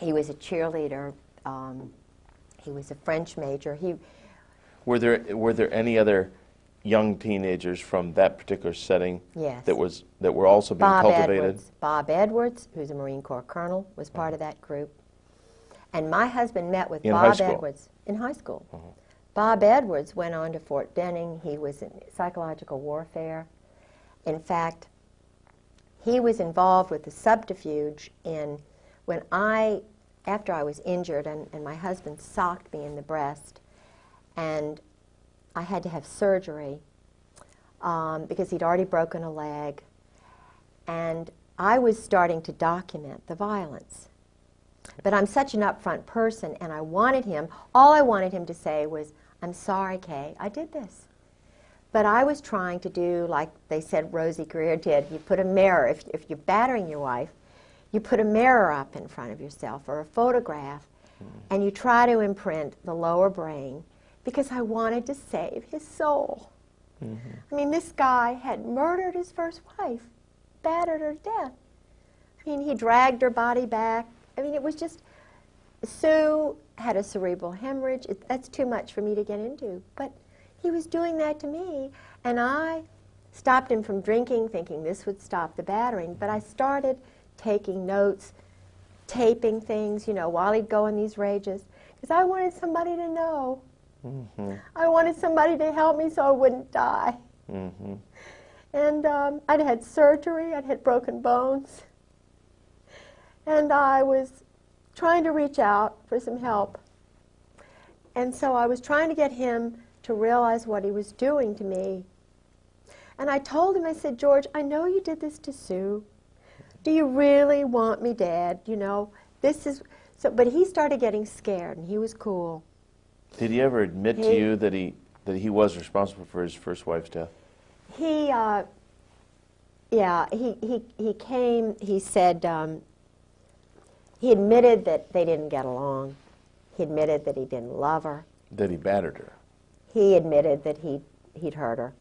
he was a cheerleader. He was a French major. Were there any other young teenagers from that particular setting Yes. that were also being cultivated? Bob Edwards, who's a Marine Corps colonel, was part of that group. And my husband met with Bob Edwards in high school. Bob Edwards went on to Fort Benning. He was in psychological warfare. In fact, he was involved with the subterfuge in after I was injured and my husband socked me in the breast, and I had to have surgery because he'd already broken a leg, and I was starting to document the violence. But I'm such an upfront person, and all I wanted him to say was, "I'm sorry, Kay, I did this." But I was trying to do like they said Rosie Greer did. You put a mirror, if you're battering your wife, you put a mirror up in front of yourself or a photograph, and you try to imprint the lower brain, because I wanted to save his soul. I mean, this guy had murdered his first wife, battered her to death. I mean, he dragged her body back. I mean, it was just, Sue had a cerebral hemorrhage. That's too much for me to get into. But he was doing that to me, and I stopped him from drinking, thinking this would stop the battering. But I started taking notes, taping things, while he'd go in these rages, because I wanted somebody to know. I wanted somebody to help me so I wouldn't die. And I'd had surgery, I'd had broken bones, and I was trying to reach out for some help. And so I was trying to get him to realize what he was doing to me. And I told him, I said, "George, I know you did this to Sue. Do you really want me dead? This is..." So, but he started getting scared, and he was cool. Did he ever admit to you that he was responsible for his first wife's death? He came, he said, he admitted that they didn't get along. He admitted that he didn't love her. That he battered her. He admitted that he'd hurt her.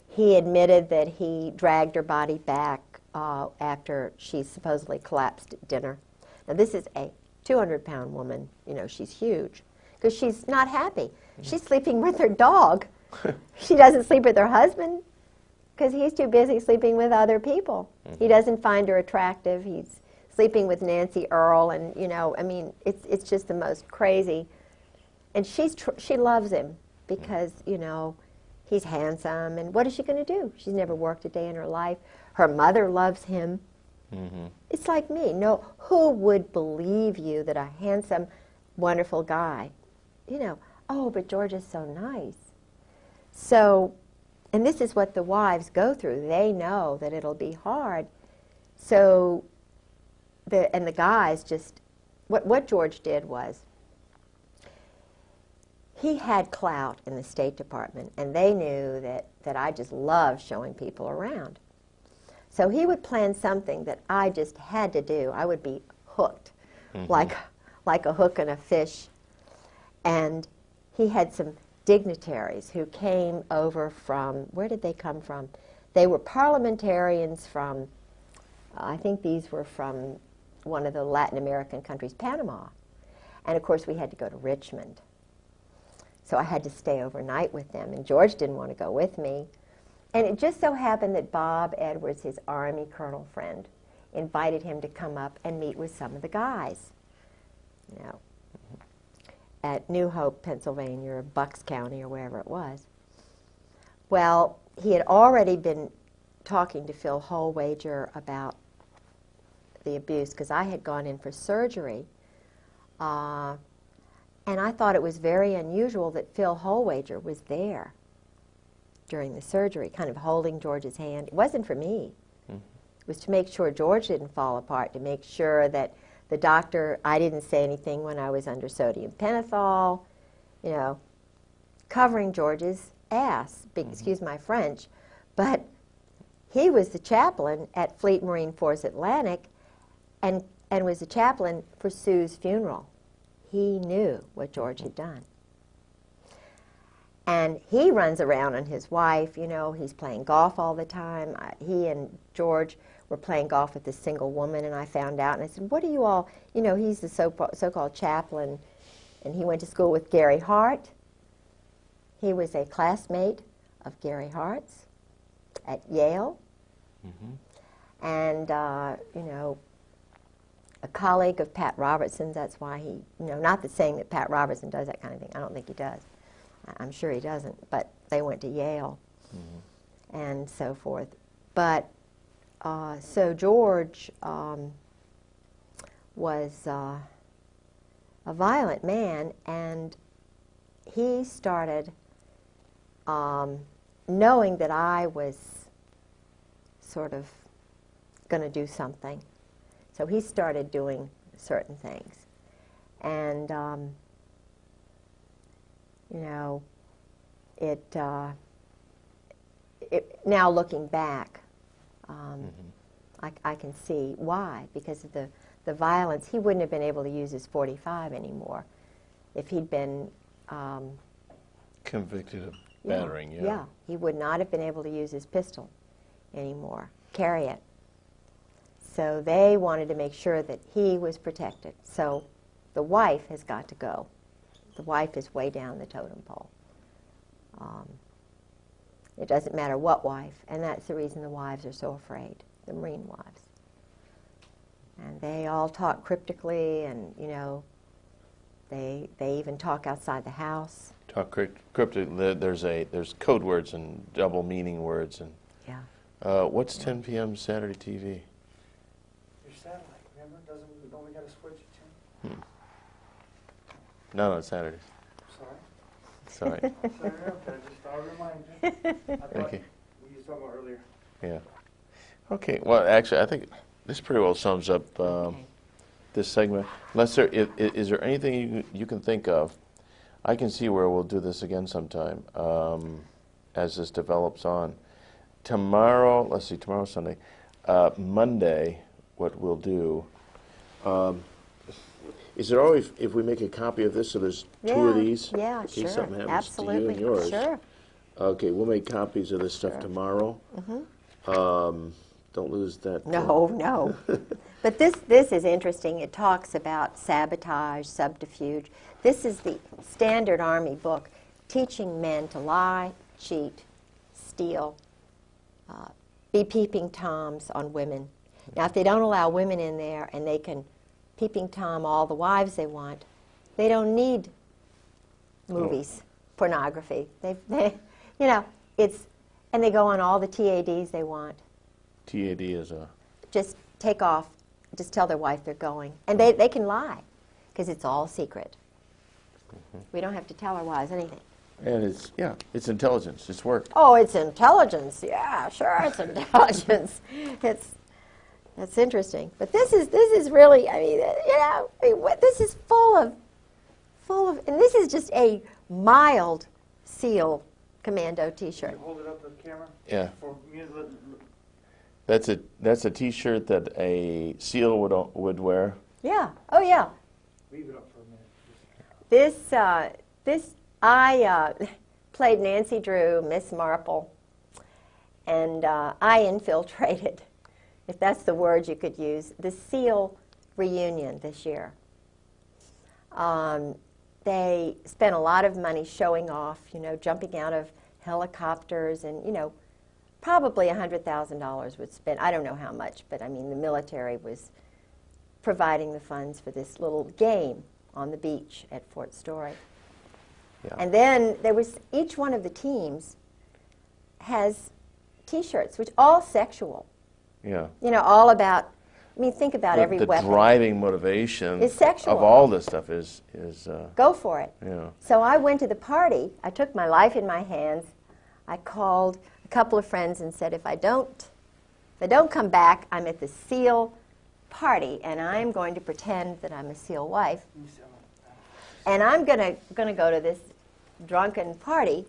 He admitted that he dragged her body back after she supposedly collapsed at dinner. Now, this is a 200-pound woman. She's huge, because she's not happy. She's sleeping with her dog. She doesn't sleep with her husband because he's too busy sleeping with other people. He doesn't find her attractive. He's sleeping with Nancy Earl, and I mean, it's just the most crazy. And she loves him because he's handsome. And what is she going to do? She's never worked a day in her life. Her mother loves him. It's like me. No, who would believe you that a handsome, wonderful guy, oh, but George is so nice. So, and this is what the wives go through. They know that it'll be hard. So, the guys just, what George did was, he had clout in the State Department, and they knew that I just loved showing people around. So he would plan something that I just had to do. I would be hooked, like a hook and a fish. And he had some dignitaries who came over from, where did they come from? They were parliamentarians from, I think these were from one of the Latin American countries, Panama. And of course we had to go to Richmond. So I had to stay overnight with them, and George didn't want to go with me. And it just so happened that Bob Edwards, his Army colonel friend, invited him to come up and meet with some of the guys, at New Hope, Pennsylvania, or Bucks County, or wherever it was. Well, he had already been talking to Phil Holwager about the abuse, because I had gone in for surgery, and I thought it was very unusual that Phil Holwager was there during the surgery, kind of holding George's hand. It wasn't for me. It was to make sure George didn't fall apart, to make sure that the doctor, I didn't say anything when I was under sodium pentothal, covering George's ass, excuse my French. But he was the chaplain at Fleet Marine Force Atlantic and was the chaplain for Sue's funeral. He knew what George had done. And he runs around on his wife, he's playing golf all the time. He and George were playing golf with this single woman, and I found out, and I said, what do you all, you know, he's the so-called chaplain, and he went to school with Gary Hart. He was a classmate of Gary Hart's at Yale, and, you know, a colleague of Pat Robertson's. That's why he, you know, not that saying that Pat Robertson does that kind of thing. I don't think he does. I'm sure he doesn't, but they went to Yale and so forth. But so George was a violent man, and he started knowing that I was sort of going to do something. So he started doing certain things. And, you know, now looking back, I can see why, because of the violence. He wouldn't have been able to use his .45 anymore if he'd been convicted of battering. Yeah, he would not have been able to use his pistol anymore, carry it. So they wanted to make sure that he was protected. So the wife has got to go. The wife is way down the totem pole. It doesn't matter what wife, and that's the reason the wives are so afraid, the Marine wives. And they all talk cryptically, and, you know, they even talk outside the house. Talk cryptically. There's code words and double meaning words. And yeah. What's 10 p.m. Saturday TV? Your satellite, remember? Don't we got to switch it to? Not on Saturdays. Sorry. Sorry. Sorry, okay, just thought I'd remind you. I thought Okay. we used to talk about earlier. Yeah. Okay. Well, actually, I think this pretty well sums up this segment. Unless is there anything you can think of? I can see where we'll do this again sometime as this develops on. Tomorrow, let's see, tomorrow's Sunday. Monday, what we'll do. Is it always if we make a copy of this, so there's two of these? Yeah, in sure. case something happens Absolutely. to you and yours. Sure. Okay, we'll make copies of this stuff tomorrow. Don't lose that. No. But this is interesting. It talks about sabotage, subterfuge. This is the standard Army book teaching men to lie, cheat, steal, be peeping toms on women. Now, if they don't allow women in there and they can peeping tom all the wives they want, they don't need movies, pornography. They, you know, and they go on all the TADs they want. TAD is a... Just take off, just tell their wife they're going. And they can lie, because it's all secret. We don't have to tell our wives anything. And it's intelligence. It's work. Oh, it's intelligence. Yeah, sure, it's intelligence. That's interesting. But this is really, I mean, you know, this is full of, and this is just a mild SEAL commando T-shirt. Can you hold it up to the camera? Yeah. For me to That's a T-shirt that a SEAL would wear. Yeah. Oh, yeah. leave it up for a minute. I played Nancy Drew, Miss Marple, and I infiltrated, if that's the word you could use, the SEAL reunion this year. They spent a lot of money showing off, you know, jumping out of helicopters, and, you know, probably $100,000 was spent. I don't know how much, but I mean, the military was providing the funds for this little game on the beach at Fort Story. Yeah. And then there was, each one of the teams has T-shirts, which all sexual. Yeah. You know, all about, I mean, think about every weapon. The driving motivation is sexual. of all this stuff is go for it. Yeah. So I went to the party. I took my life in my hands. I called a couple of friends and said, if I don't come back, I'm at the SEAL party, and I'm going to pretend that I'm a SEAL wife. And I'm gonna go to this drunken party,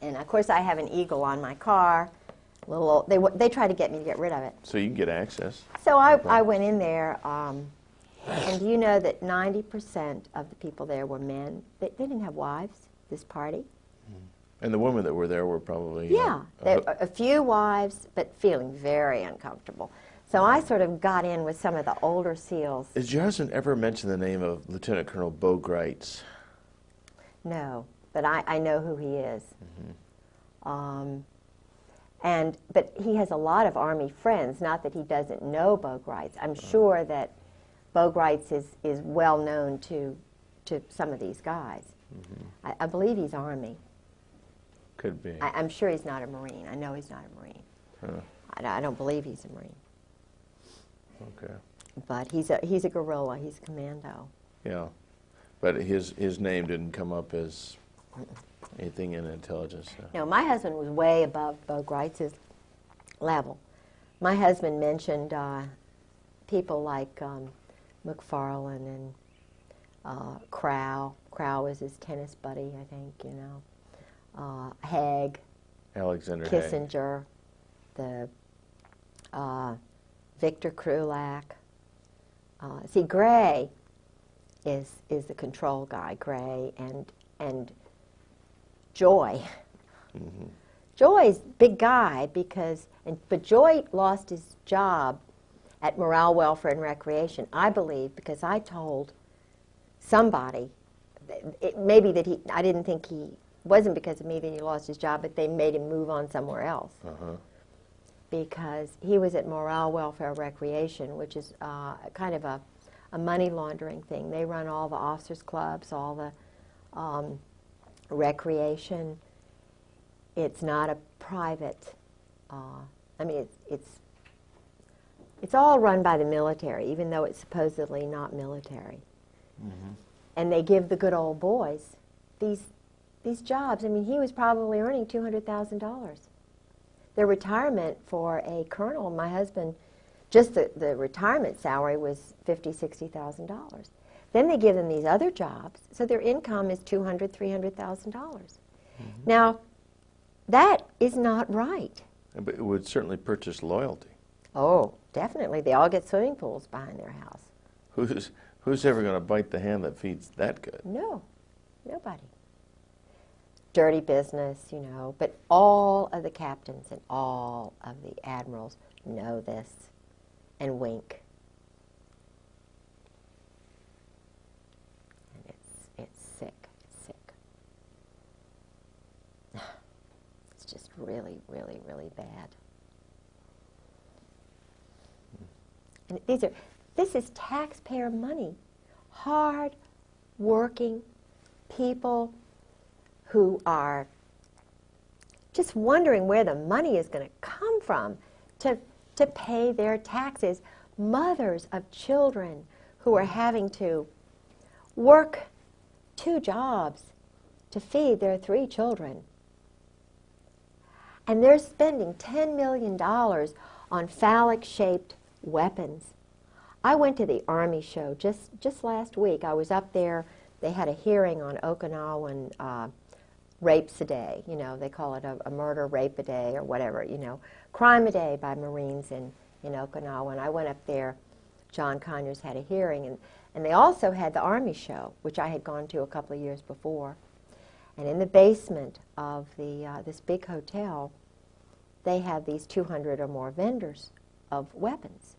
and of course I have an Eagle on my car. They tried to get me to get rid of it. So you can get access. So I went in there, and do you know that 90% of the people there were men? They didn't have wives, this party. And the women that were there were probably... Yeah, a few wives, but feeling very uncomfortable. So I sort of got in with some of the older SEALs. Did your husband ever mention the name of Lieutenant Colonel Bo Griggs? No, but I know who he is. Mm-hmm. But he has a lot of Army friends, not that he doesn't know Bo Griggs. I'm sure that Bo Griggs is well known to some of these guys. Mm-hmm. I believe he's Army. Could be. I'm sure he's not a Marine. I know he's not a Marine. Huh. I don't believe he's a Marine. Okay. But he's a guerrilla. He's a commando. Yeah. But his name didn't come up as anything in intelligence. No, my husband was way above Bo Griggs' level. My husband mentioned people like McFarlane and Crow. Crow was his tennis buddy, I think, you know. Haig. Alexander Haig. Kissinger. The Victor Krulak. See, Gray is the control guy. Gray and Joy. Mm-hmm. Joy's big guy but Joy lost his job at Morale, Welfare, and Recreation, I believe, because I told somebody, I didn't think wasn't because of me that he lost his job, but they made him move on somewhere else. Uh-huh. Because he was at Morale, Welfare, Recreation, which is kind of a money laundering thing. They run all the officers' clubs, all the recreation. It's not a private. It's all run by the military, even though it's supposedly not military. Mm-hmm. And they give the good old boys these jobs. I mean, he was probably earning $200,000. Their retirement for a colonel, my husband, just the retirement salary was $50,000, $60,000. Then they give them these other jobs, so their income is $200,000, $300,000. Mm-hmm. Now, that is not right. But it would certainly purchase loyalty. Oh, definitely. They all get swimming pools behind their house. Who's ever going to bite the hand that feeds that good? No, nobody. Dirty business, you know, but all of the captains and all of the admirals know this and wink. And it's sick. It's sick. It's just really, really, really bad. And this is taxpayer money. Hard working people who are just wondering where the money is going to come from to pay their taxes. Mothers of children who are having to work 2 jobs to feed their 3 children. And they're spending $10 million on phallic-shaped weapons. I went to the Army show just last week. I was up there. They had a hearing on Okinawan rapes a day. You know, they call it a murder rape a day or whatever, you know. Crime a day by Marines in Okinawa. And I went up there. John Conyers had a hearing. And they also had the Army show, which I had gone to a couple of years before. And in the basement of this big hotel, they have these 200 or more vendors of weapons.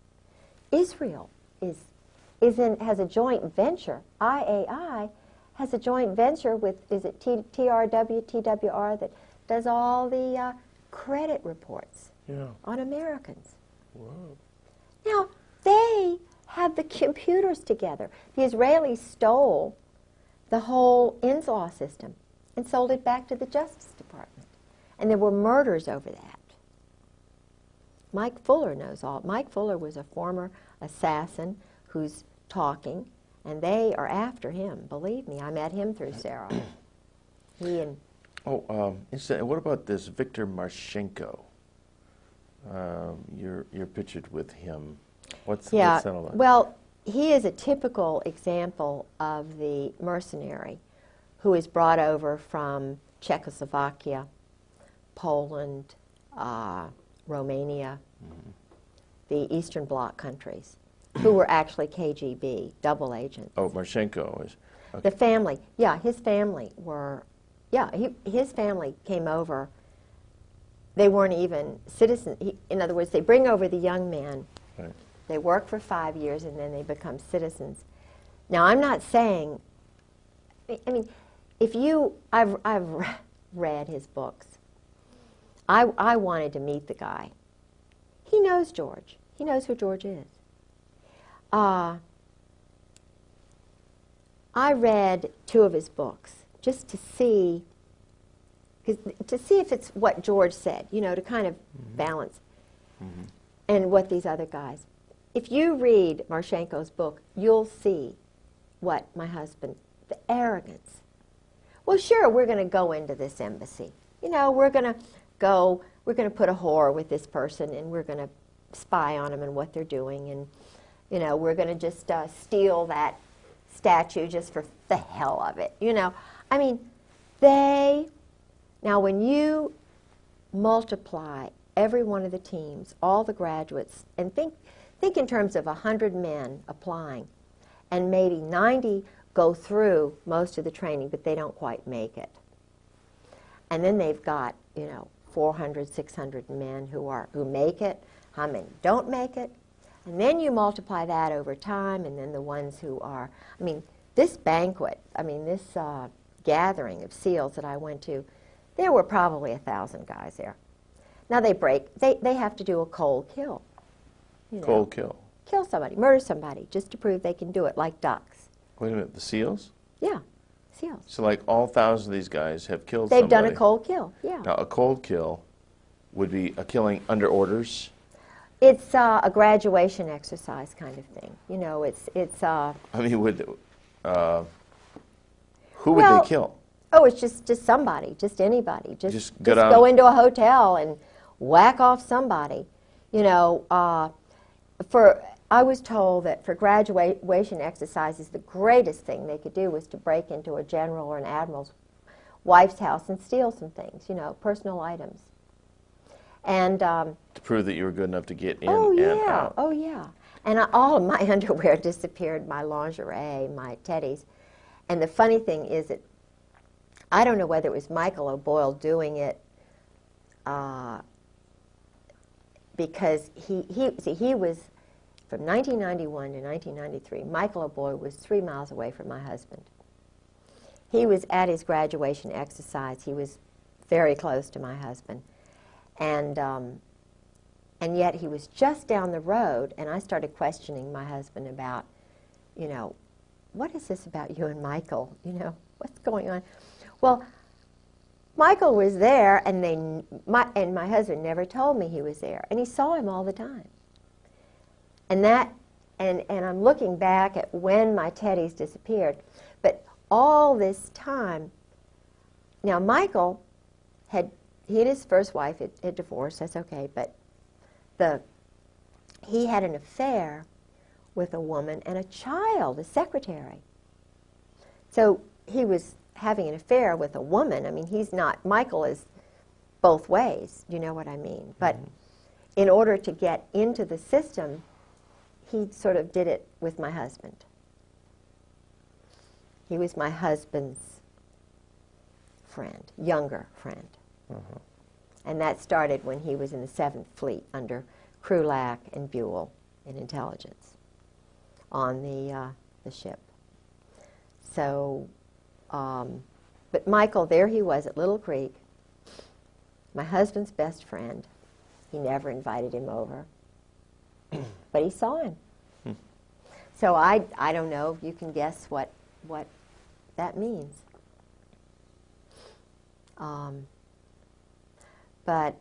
Israel has a joint venture. IAI has a joint venture with, is it TWR, that does all the credit reports on Americans. Whoa. Now, they have the computers together. The Israelis stole the whole INSLAW system and sold it back to the Justice Department. And there were murders over that. Mike Fuller knows all. Mike Fuller was a former assassin who's talking, and they are after him. Believe me, I met him through Sarah. He and... what about this Victor Marchenko? You're pictured with him. What's that all about? Well, he is a typical example of the mercenary who is brought over from Czechoslovakia, Poland, Romania, the Eastern Bloc countries, who were actually KGB, double agents. Oh, Marchenko is... Okay. The family, his family were Yeah, his family came over. They weren't even citizens. In other words, they bring over the young men. Right. They work for 5 years, and then they become citizens. Now, I'm not saying, I mean, I've read his books. I wanted to meet the guy. He knows George. He knows who George is. I read 2 of his books just to see if it's what George said, you know, to kind of balance, and what these other guys. If you read Marchenko's book, you'll see what my husband, the arrogance. Well, sure, we're going to go into this embassy. You know, we're going to put a whore with this person, and we're going to spy on them and what they're doing, and, you know, we're going to just steal that statue just for the hell of it, you know. I mean, now when you multiply every one of the teams, all the graduates, and think in terms of 100 men applying, and maybe 90 go through most of the training, but they don't quite make it. And then they've got, you know, 400, 600 men who make it, how many don't make it, and then you multiply that over time, and then the ones who are, I mean, this banquet, I mean, this gathering of SEALs that I went to, there were probably 1,000 guys there. Now they have to do a cold kill. You know, Cold kill. Kill somebody, murder somebody, just to prove they can do it, like ducks. Wait a minute, the SEALs? Yeah, SEALs. So like all 1,000 of these guys have killed They've somebody. done a cold kill, yeah. Now a cold kill would be a killing under orders? It's a graduation exercise kind of thing. You know, it's I mean, who would Well, they kill? oh, it's just somebody, just anybody. Just go go into a hotel and whack off somebody. You know, I was told that for graduation exercises, the greatest thing they could do was to break into a general or an admiral's wife's house and steal some things, you know, personal items. And To prove that you were good enough to get in oh and yeah, out. oh yeah. And all of my underwear disappeared, my lingerie, my teddies. And the funny thing is that I don't know whether it was Michael O'Boyle doing it because he was, from 1991 to 1993, Michael O'Boyle was 3 miles away from my husband. He was at his graduation exercise. He was very close to my husband. And yet he was just down the road, and I started questioning my husband about, you know, what is this about you and Michael? You know, what's going on? Well, Michael was there, and my husband never told me he was there, and he saw him all the time. And I'm looking back at when my teddies disappeared, but all this time, now Michael he and his first wife had divorced, that's okay, but he had an affair with a woman and a child, a secretary. So he was having an affair with a woman. I mean, Michael is both ways, you know what I mean? But in order to get into the system, he sort of did it with my husband. He was my husband's friend, younger friend. And that started when he was in the 7th Fleet under Krulak and Buell in intelligence on the ship. So, but Michael, there he was at Little Creek, my husband's best friend. He never invited him over, but he saw him. So I don't know if you can guess what that means. But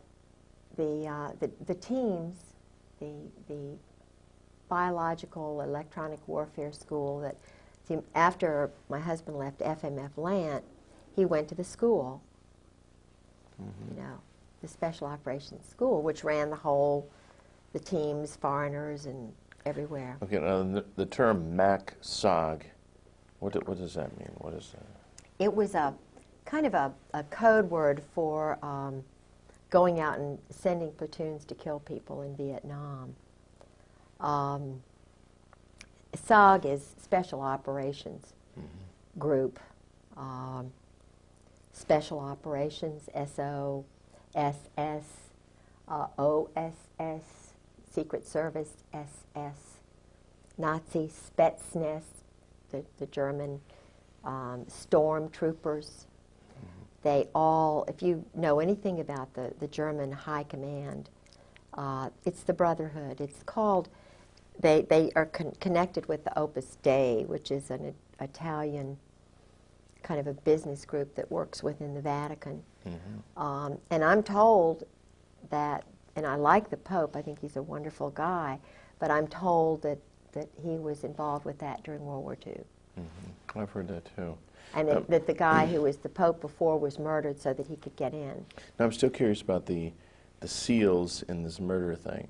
the teams, the biological electronic warfare school that, after my husband left FMF Lant, he went to the school, you know, the Special Operations School, which ran the teams, foreigners, and everywhere. Okay, now the term MAC-SOG, what does that mean? What is that? It was a kind of a code word for going out and sending platoons to kill people in Vietnam. SOG is Special Operations Group. Special Operations, SO, SS, OSS, Secret Service, SS, Nazi Spetsnaz, the German stormtroopers. They all, if you know anything about the German High Command, it's the Brotherhood. It's called, they are connected with the Opus Dei, which is an Italian kind of a business group that works within the Vatican. And I'm told that, and I like the Pope, I think he's a wonderful guy, but I'm told that he was involved with that during World War II. I've heard that too. And that the guy who was the Pope before was murdered so that he could get in. Now, I'm still curious about the SEALs in this murder thing.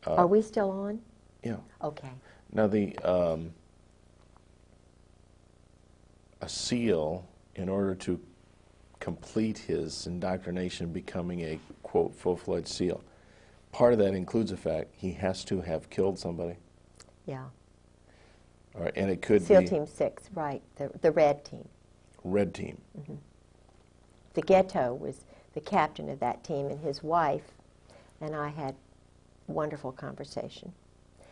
Are we still on? Yeah. Okay. Now, a SEAL, in order to complete his indoctrination, becoming a, quote, full-fledged SEAL, part of that includes the fact he has to have killed somebody. Yeah. All right, and it could SEAL be Team 6, right, the red team. Red team. The Ghetto was the captain of that team, and his wife and I had wonderful conversation.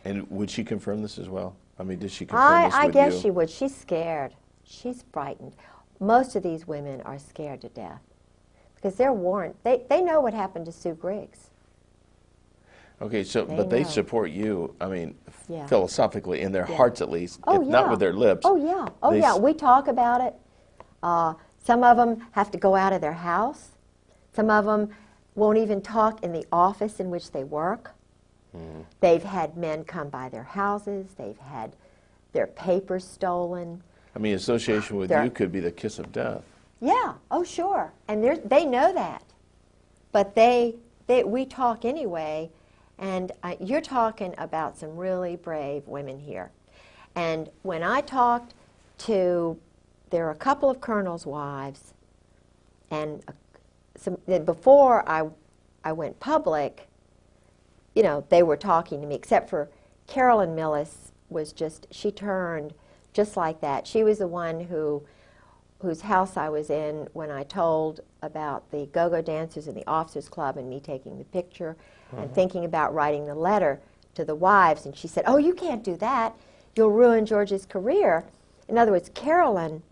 And would she confirm this as well? I mean, did she confirm this with you? I guess she would. She's scared. She's frightened. Most of these women are scared to death because they're warned. They know what happened to Sue Griggs. Okay, so They but they know. support you, I mean, Yeah. philosophically, in their hearts at least, Oh, if not yeah. with their lips. Oh, yeah. Oh, they yeah. s- We talk about it. Some of them have to go out of their house. Some of them won't even talk in the office in which they work. They've had men come by their houses. They've had their papers stolen. I mean, association with They're- you could be the kiss of death. Yeah. Oh, sure. And they know that. But we talk anyway. And you're talking about some really brave women here. And when I talked to, there are a couple of colonels' wives, and before I went public, you know, they were talking to me, except for Carolyn Millis she turned just like that. She was the one whose house I was in when I told about the go-go dancers in the officers club and me taking the picture and thinking about writing the letter to the wives. And she said, "Oh, you can't do that. You'll ruin George's career." In other words, Carolyn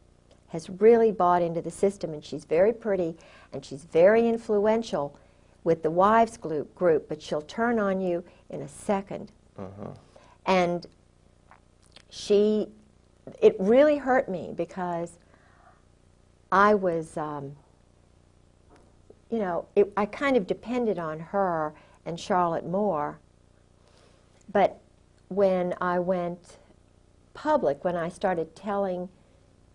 has really bought into the system, and she's very pretty and she's very influential with the wives group, but she'll turn on you in a second. And it really hurt me because I was, you know, I kind of depended on her and Charlotte Moore. But when I went public, when I started telling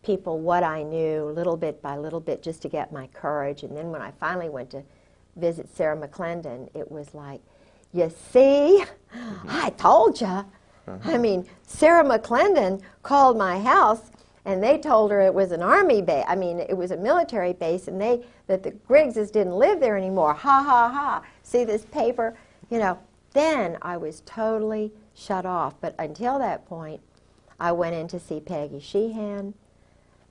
people what I knew little bit by little bit just to get my courage, and then when I finally went to visit Sarah McClendon, it was like, you see, I told you. I mean, Sarah McClendon called my house, and they told her it was an army base. I mean, it was a military base, and that the Griggses didn't live there anymore. Ha, ha, ha. See this paper? You know, then I was totally shut off. But until that point, I went in to see Peggy Sheehan.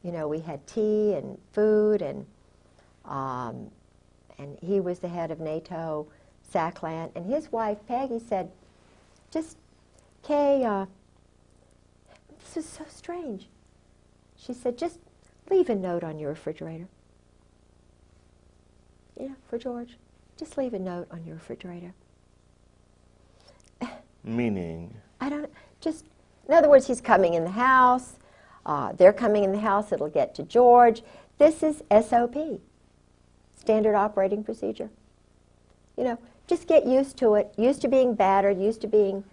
You know, we had tea and food, and he was the head of NATO, SACLAN, and his wife, Peggy, said, just, Kay, this is so strange. She said, just leave a note on your refrigerator. Yeah, for George. Just leave a note on your refrigerator. Meaning? In other words, he's coming in the house. They're coming in the house. It'll get to George. This is SOP, standard operating procedure. You know, just get used to it, used to being battered, used to being...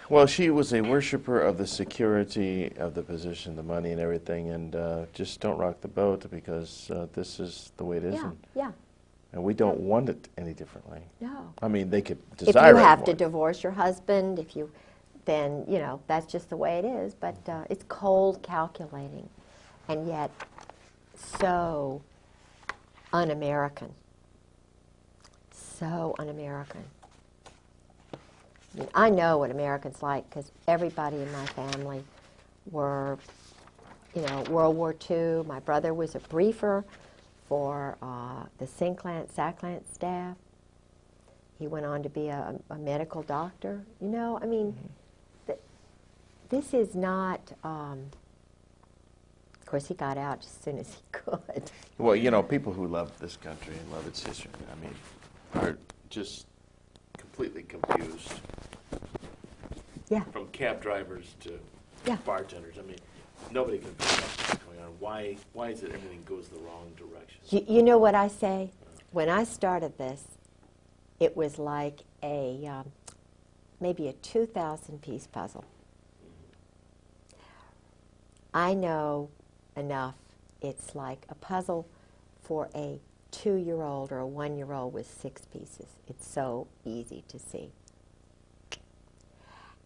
Well, she was a worshiper of the security of the position, the money and everything, and just don't rock the boat because this is the way it is. Yeah. And we don't want it any differently. No. I mean, they could If desire you it have more. to divorce your husband, then, you know, that's just the way it is. But it's cold calculating, and yet so un-American. So un-American. I mean, I know what Americans like because everybody in my family were World War II. My brother was a briefer for the SACLANT staff. He went on to be a medical doctor. This is not, of course he got out as soon as he could. Well, people who love this country and love its history, are just completely confused. Yeah. From cab drivers to Yeah. bartenders. Nobody can figure out what's going on. Why is it everything goes the wrong direction? You know what I say? When I started this, it was like maybe a 2,000-piece puzzle. I know enough. It's like a puzzle for a 2-year-old or a 1-year-old with 6 pieces. It's so easy to see.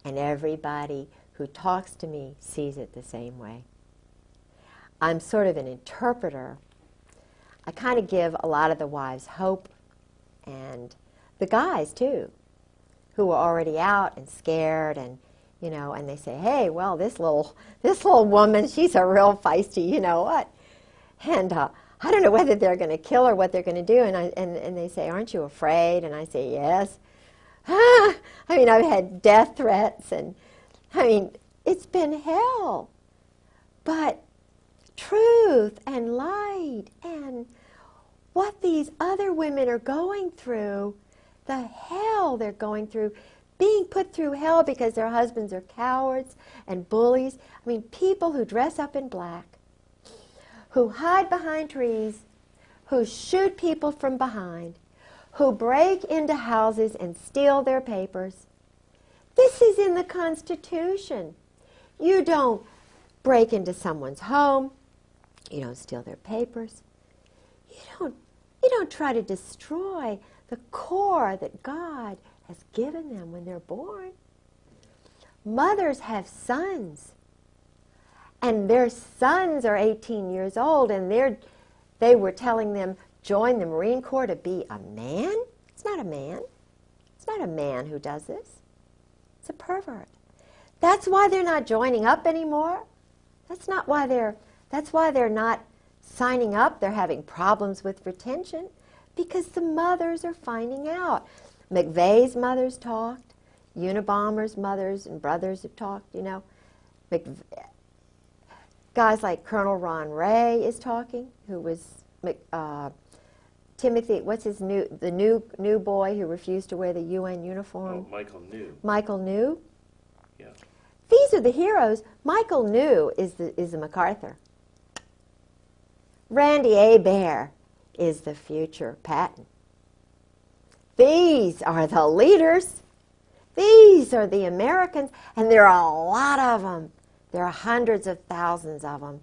And everybody who talks to me sees it the same way. I'm sort of an interpreter. I kind of give a lot of the wives hope, and the guys too, who are already out and scared, and and they say, hey, well, this little woman, she's a real feisty, you know what? And I don't know whether they're going to kill her, what they're going to do, and they say, aren't you afraid? And I say, yes. I've had death threats, and it's been hell. But truth and light and what these other women are going through, the hell they're going through, being put through hell because their husbands are cowards and bullies. People who dress up in black, who hide behind trees, who shoot people from behind, who break into houses and steal their papers. This is in the Constitution. You don't break into someone's home. You don't steal their papers. You don't try to destroy the core that God has given them when they're born. Mothers have sons, and their sons are 18 years old, and they were telling them, join the Marine Corps to be a man? It's not a man. It's not a man who does this. It's a pervert. That's why they're not joining up anymore. That's why they're not signing up. They're having problems with retention because the mothers are finding out. McVeigh's mothers talked. Unabomber's mothers and brothers have talked, Guys like Colonel Ron Ray is talking, who was Timothy, the new boy who refused to wear the UN uniform? Oh, Michael New. Michael New? Yeah. These are the heroes. Michael New is the MacArthur. Randy Hebert is the future Patton. These are the leaders. These are the Americans, and there are a lot of them. There are hundreds of thousands of them.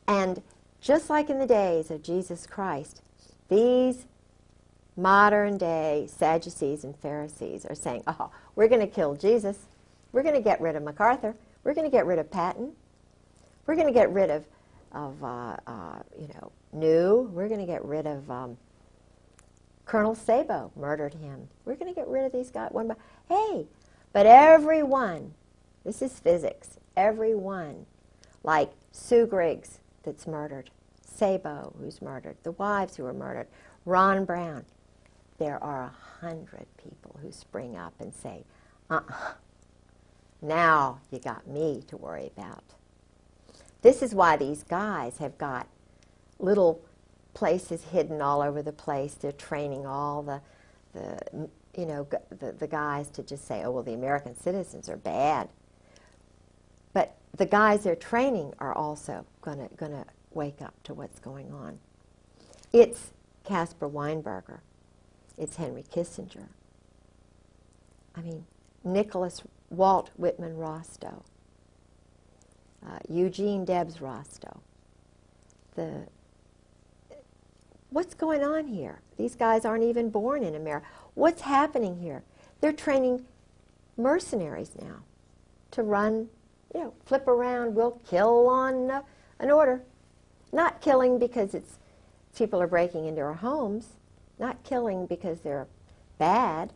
And just like in the days of Jesus Christ, these modern-day Sadducees and Pharisees are saying, oh, we're going to kill Jesus. We're going to get rid of MacArthur. We're going to get rid of Patton. We're going to get rid of New. We're going to get rid of Colonel Sabo, murdered him. We're going to get rid of these guys one by hey, but everyone, this is physics, everyone, like Sue Griggs that's murdered, Sabo who's murdered, the wives who are murdered, Ron Brown, there are 100 people who spring up and say, now you got me to worry about. This is why these guys have got little places hidden all over the place. They're training all the guys to just say, oh, well, the American citizens are bad. But the guys they're training are also going to wake up to what's going on. It's Caspar Weinberger. It's Henry Kissinger. Nicholas Walt Whitman Rostow. Eugene Debs Rostow. What's going on here? These guys aren't even born in America. What's happening here? They're training mercenaries now to run, flip around. We'll kill on an order. Not killing because people are breaking into our homes. Not killing because they're bad.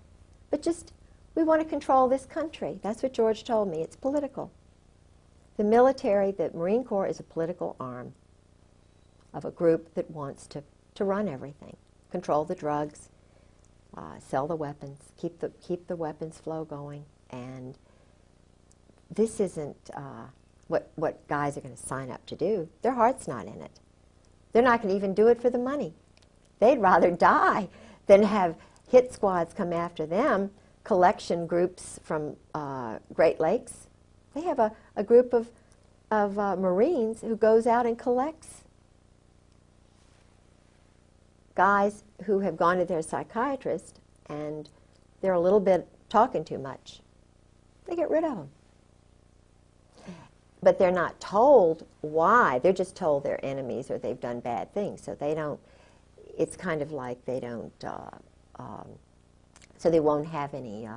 But just, we want to control this country. That's what George told me. It's political. The military, the Marine Corps is a political arm of a group that wants to run everything, control the drugs, sell the weapons, keep the weapons flow going, and this isn't what guys are going to sign up to do. Their heart's not in it. They're not going to even do it for the money. They'd rather die than have hit squads come after them, collection groups from Great Lakes. They have a group of Marines who goes out and collects guys who have gone to their psychiatrist and they're a little bit talking too much. They get rid of them. But they're not told why. They're just told they're enemies or they've done bad things. So they don't, it's kind of like they don't, so they won't have any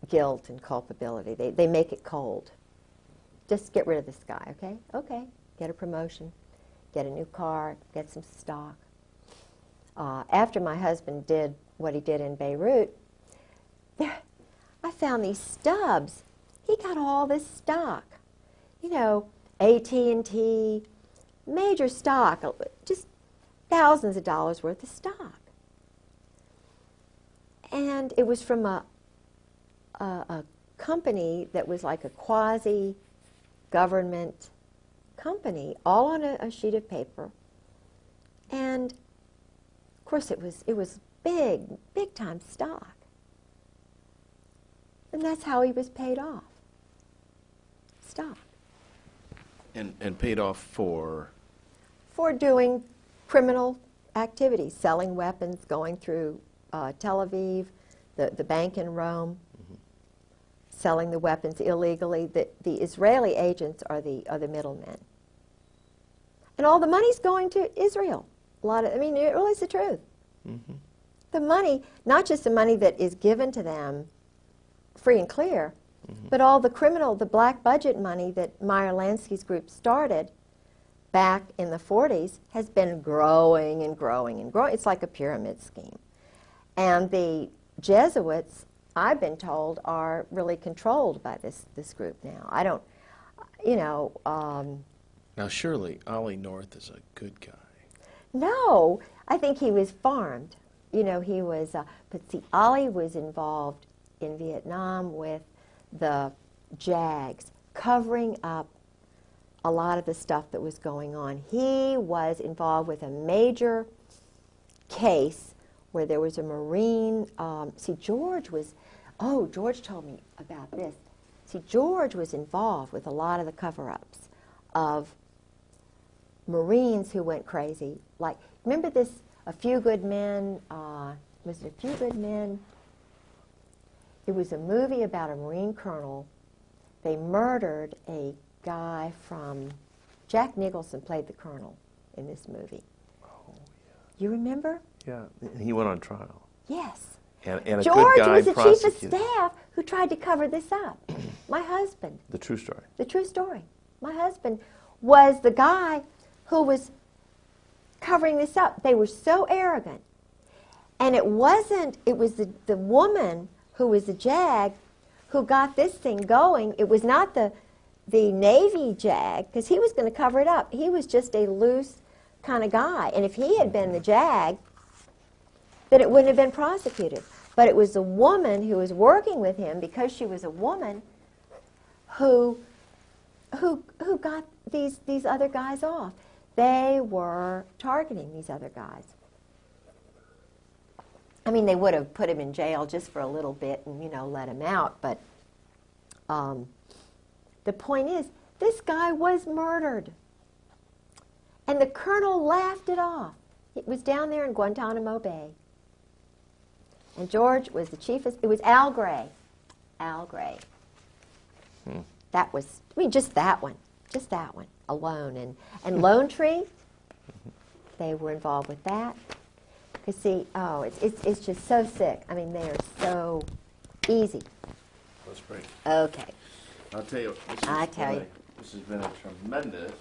guilt and culpability. They make it cold. Just get rid of this guy, okay? Okay, get a promotion, get a new car, get some stock. After my husband did what he did in Beirut, I found these stubs. He got all this stock. You know, AT&T, major stock, just thousands of dollars worth of stock. And it was from a company that was like a quasi-government company, all on a sheet of paper. And of course it was big time stock. And that's how he was paid off. Stock. And paid off for? For doing criminal activities, selling weapons, going through Tel Aviv, the bank in Rome, selling the weapons illegally. The Israeli agents are the middlemen. And all the money's going to Israel. I mean, it really is the truth. Mm-hmm. The money, not just the money that is given to them free and clear, but all the black budget money that Meyer Lansky's group started back in the 40s has been growing and growing and growing. It's like a pyramid scheme. And the Jesuits, I've been told, are really controlled by this group now. I don't, Now, surely Ollie North is a good guy. No, I think he was farmed. He was, but see, Ollie was involved in Vietnam with the JAGs, covering up a lot of the stuff that was going on. He was involved with a major case where there was a Marine, George told me about this. See, George was involved with a lot of the cover-ups of Marines who went crazy. Like, remember this, A Few Good Men, was it A Few Good Men? It was a movie about a Marine colonel. They murdered a guy from, Jack Nicholson played the colonel in this movie. Oh, yeah. You remember? Yeah, he went on trial. Yes. And a George good guy was the chief of prosecuted. staff who tried to cover this up. My husband. The true story. The true story. My husband was the guy who was covering this up. They were so arrogant. And it was the woman who was the JAG who got this thing going. It was not the Navy JAG, because he was going to cover it up. He was just a loose kind of guy. And if he had been the JAG, then it wouldn't have been prosecuted. But it was the woman who was working with him, because she was a woman, who got these other guys off. They were targeting these other guys. I mean, they would have put him in jail just for a little bit and, let him out. But the point is, this guy was murdered. And the colonel laughed it off. It was down there in Guantanamo Bay. And George was the chief. It was Al Gray. Al Gray. That was, just that one alone. And Lone Tree, they were involved with that. Because see, it's just so sick. I mean, they are so easy. Let's break. Okay. I'll tell you. This has been a tremendous.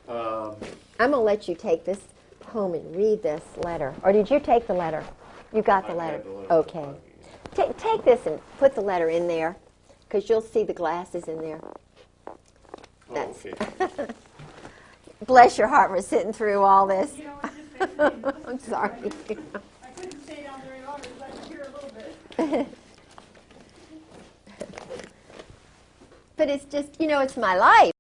I'm going to let you take this home and read this letter. Or did you take the letter? You got the letter. Okay. Take this and put the letter in there. because you'll see the glasses in there. That's okay. Bless your heart for sitting through all this. You know, it's just fascinating. I'm sorry. I couldn't stay down very long because I could hear a little bit. But it's just, you know, it's my life.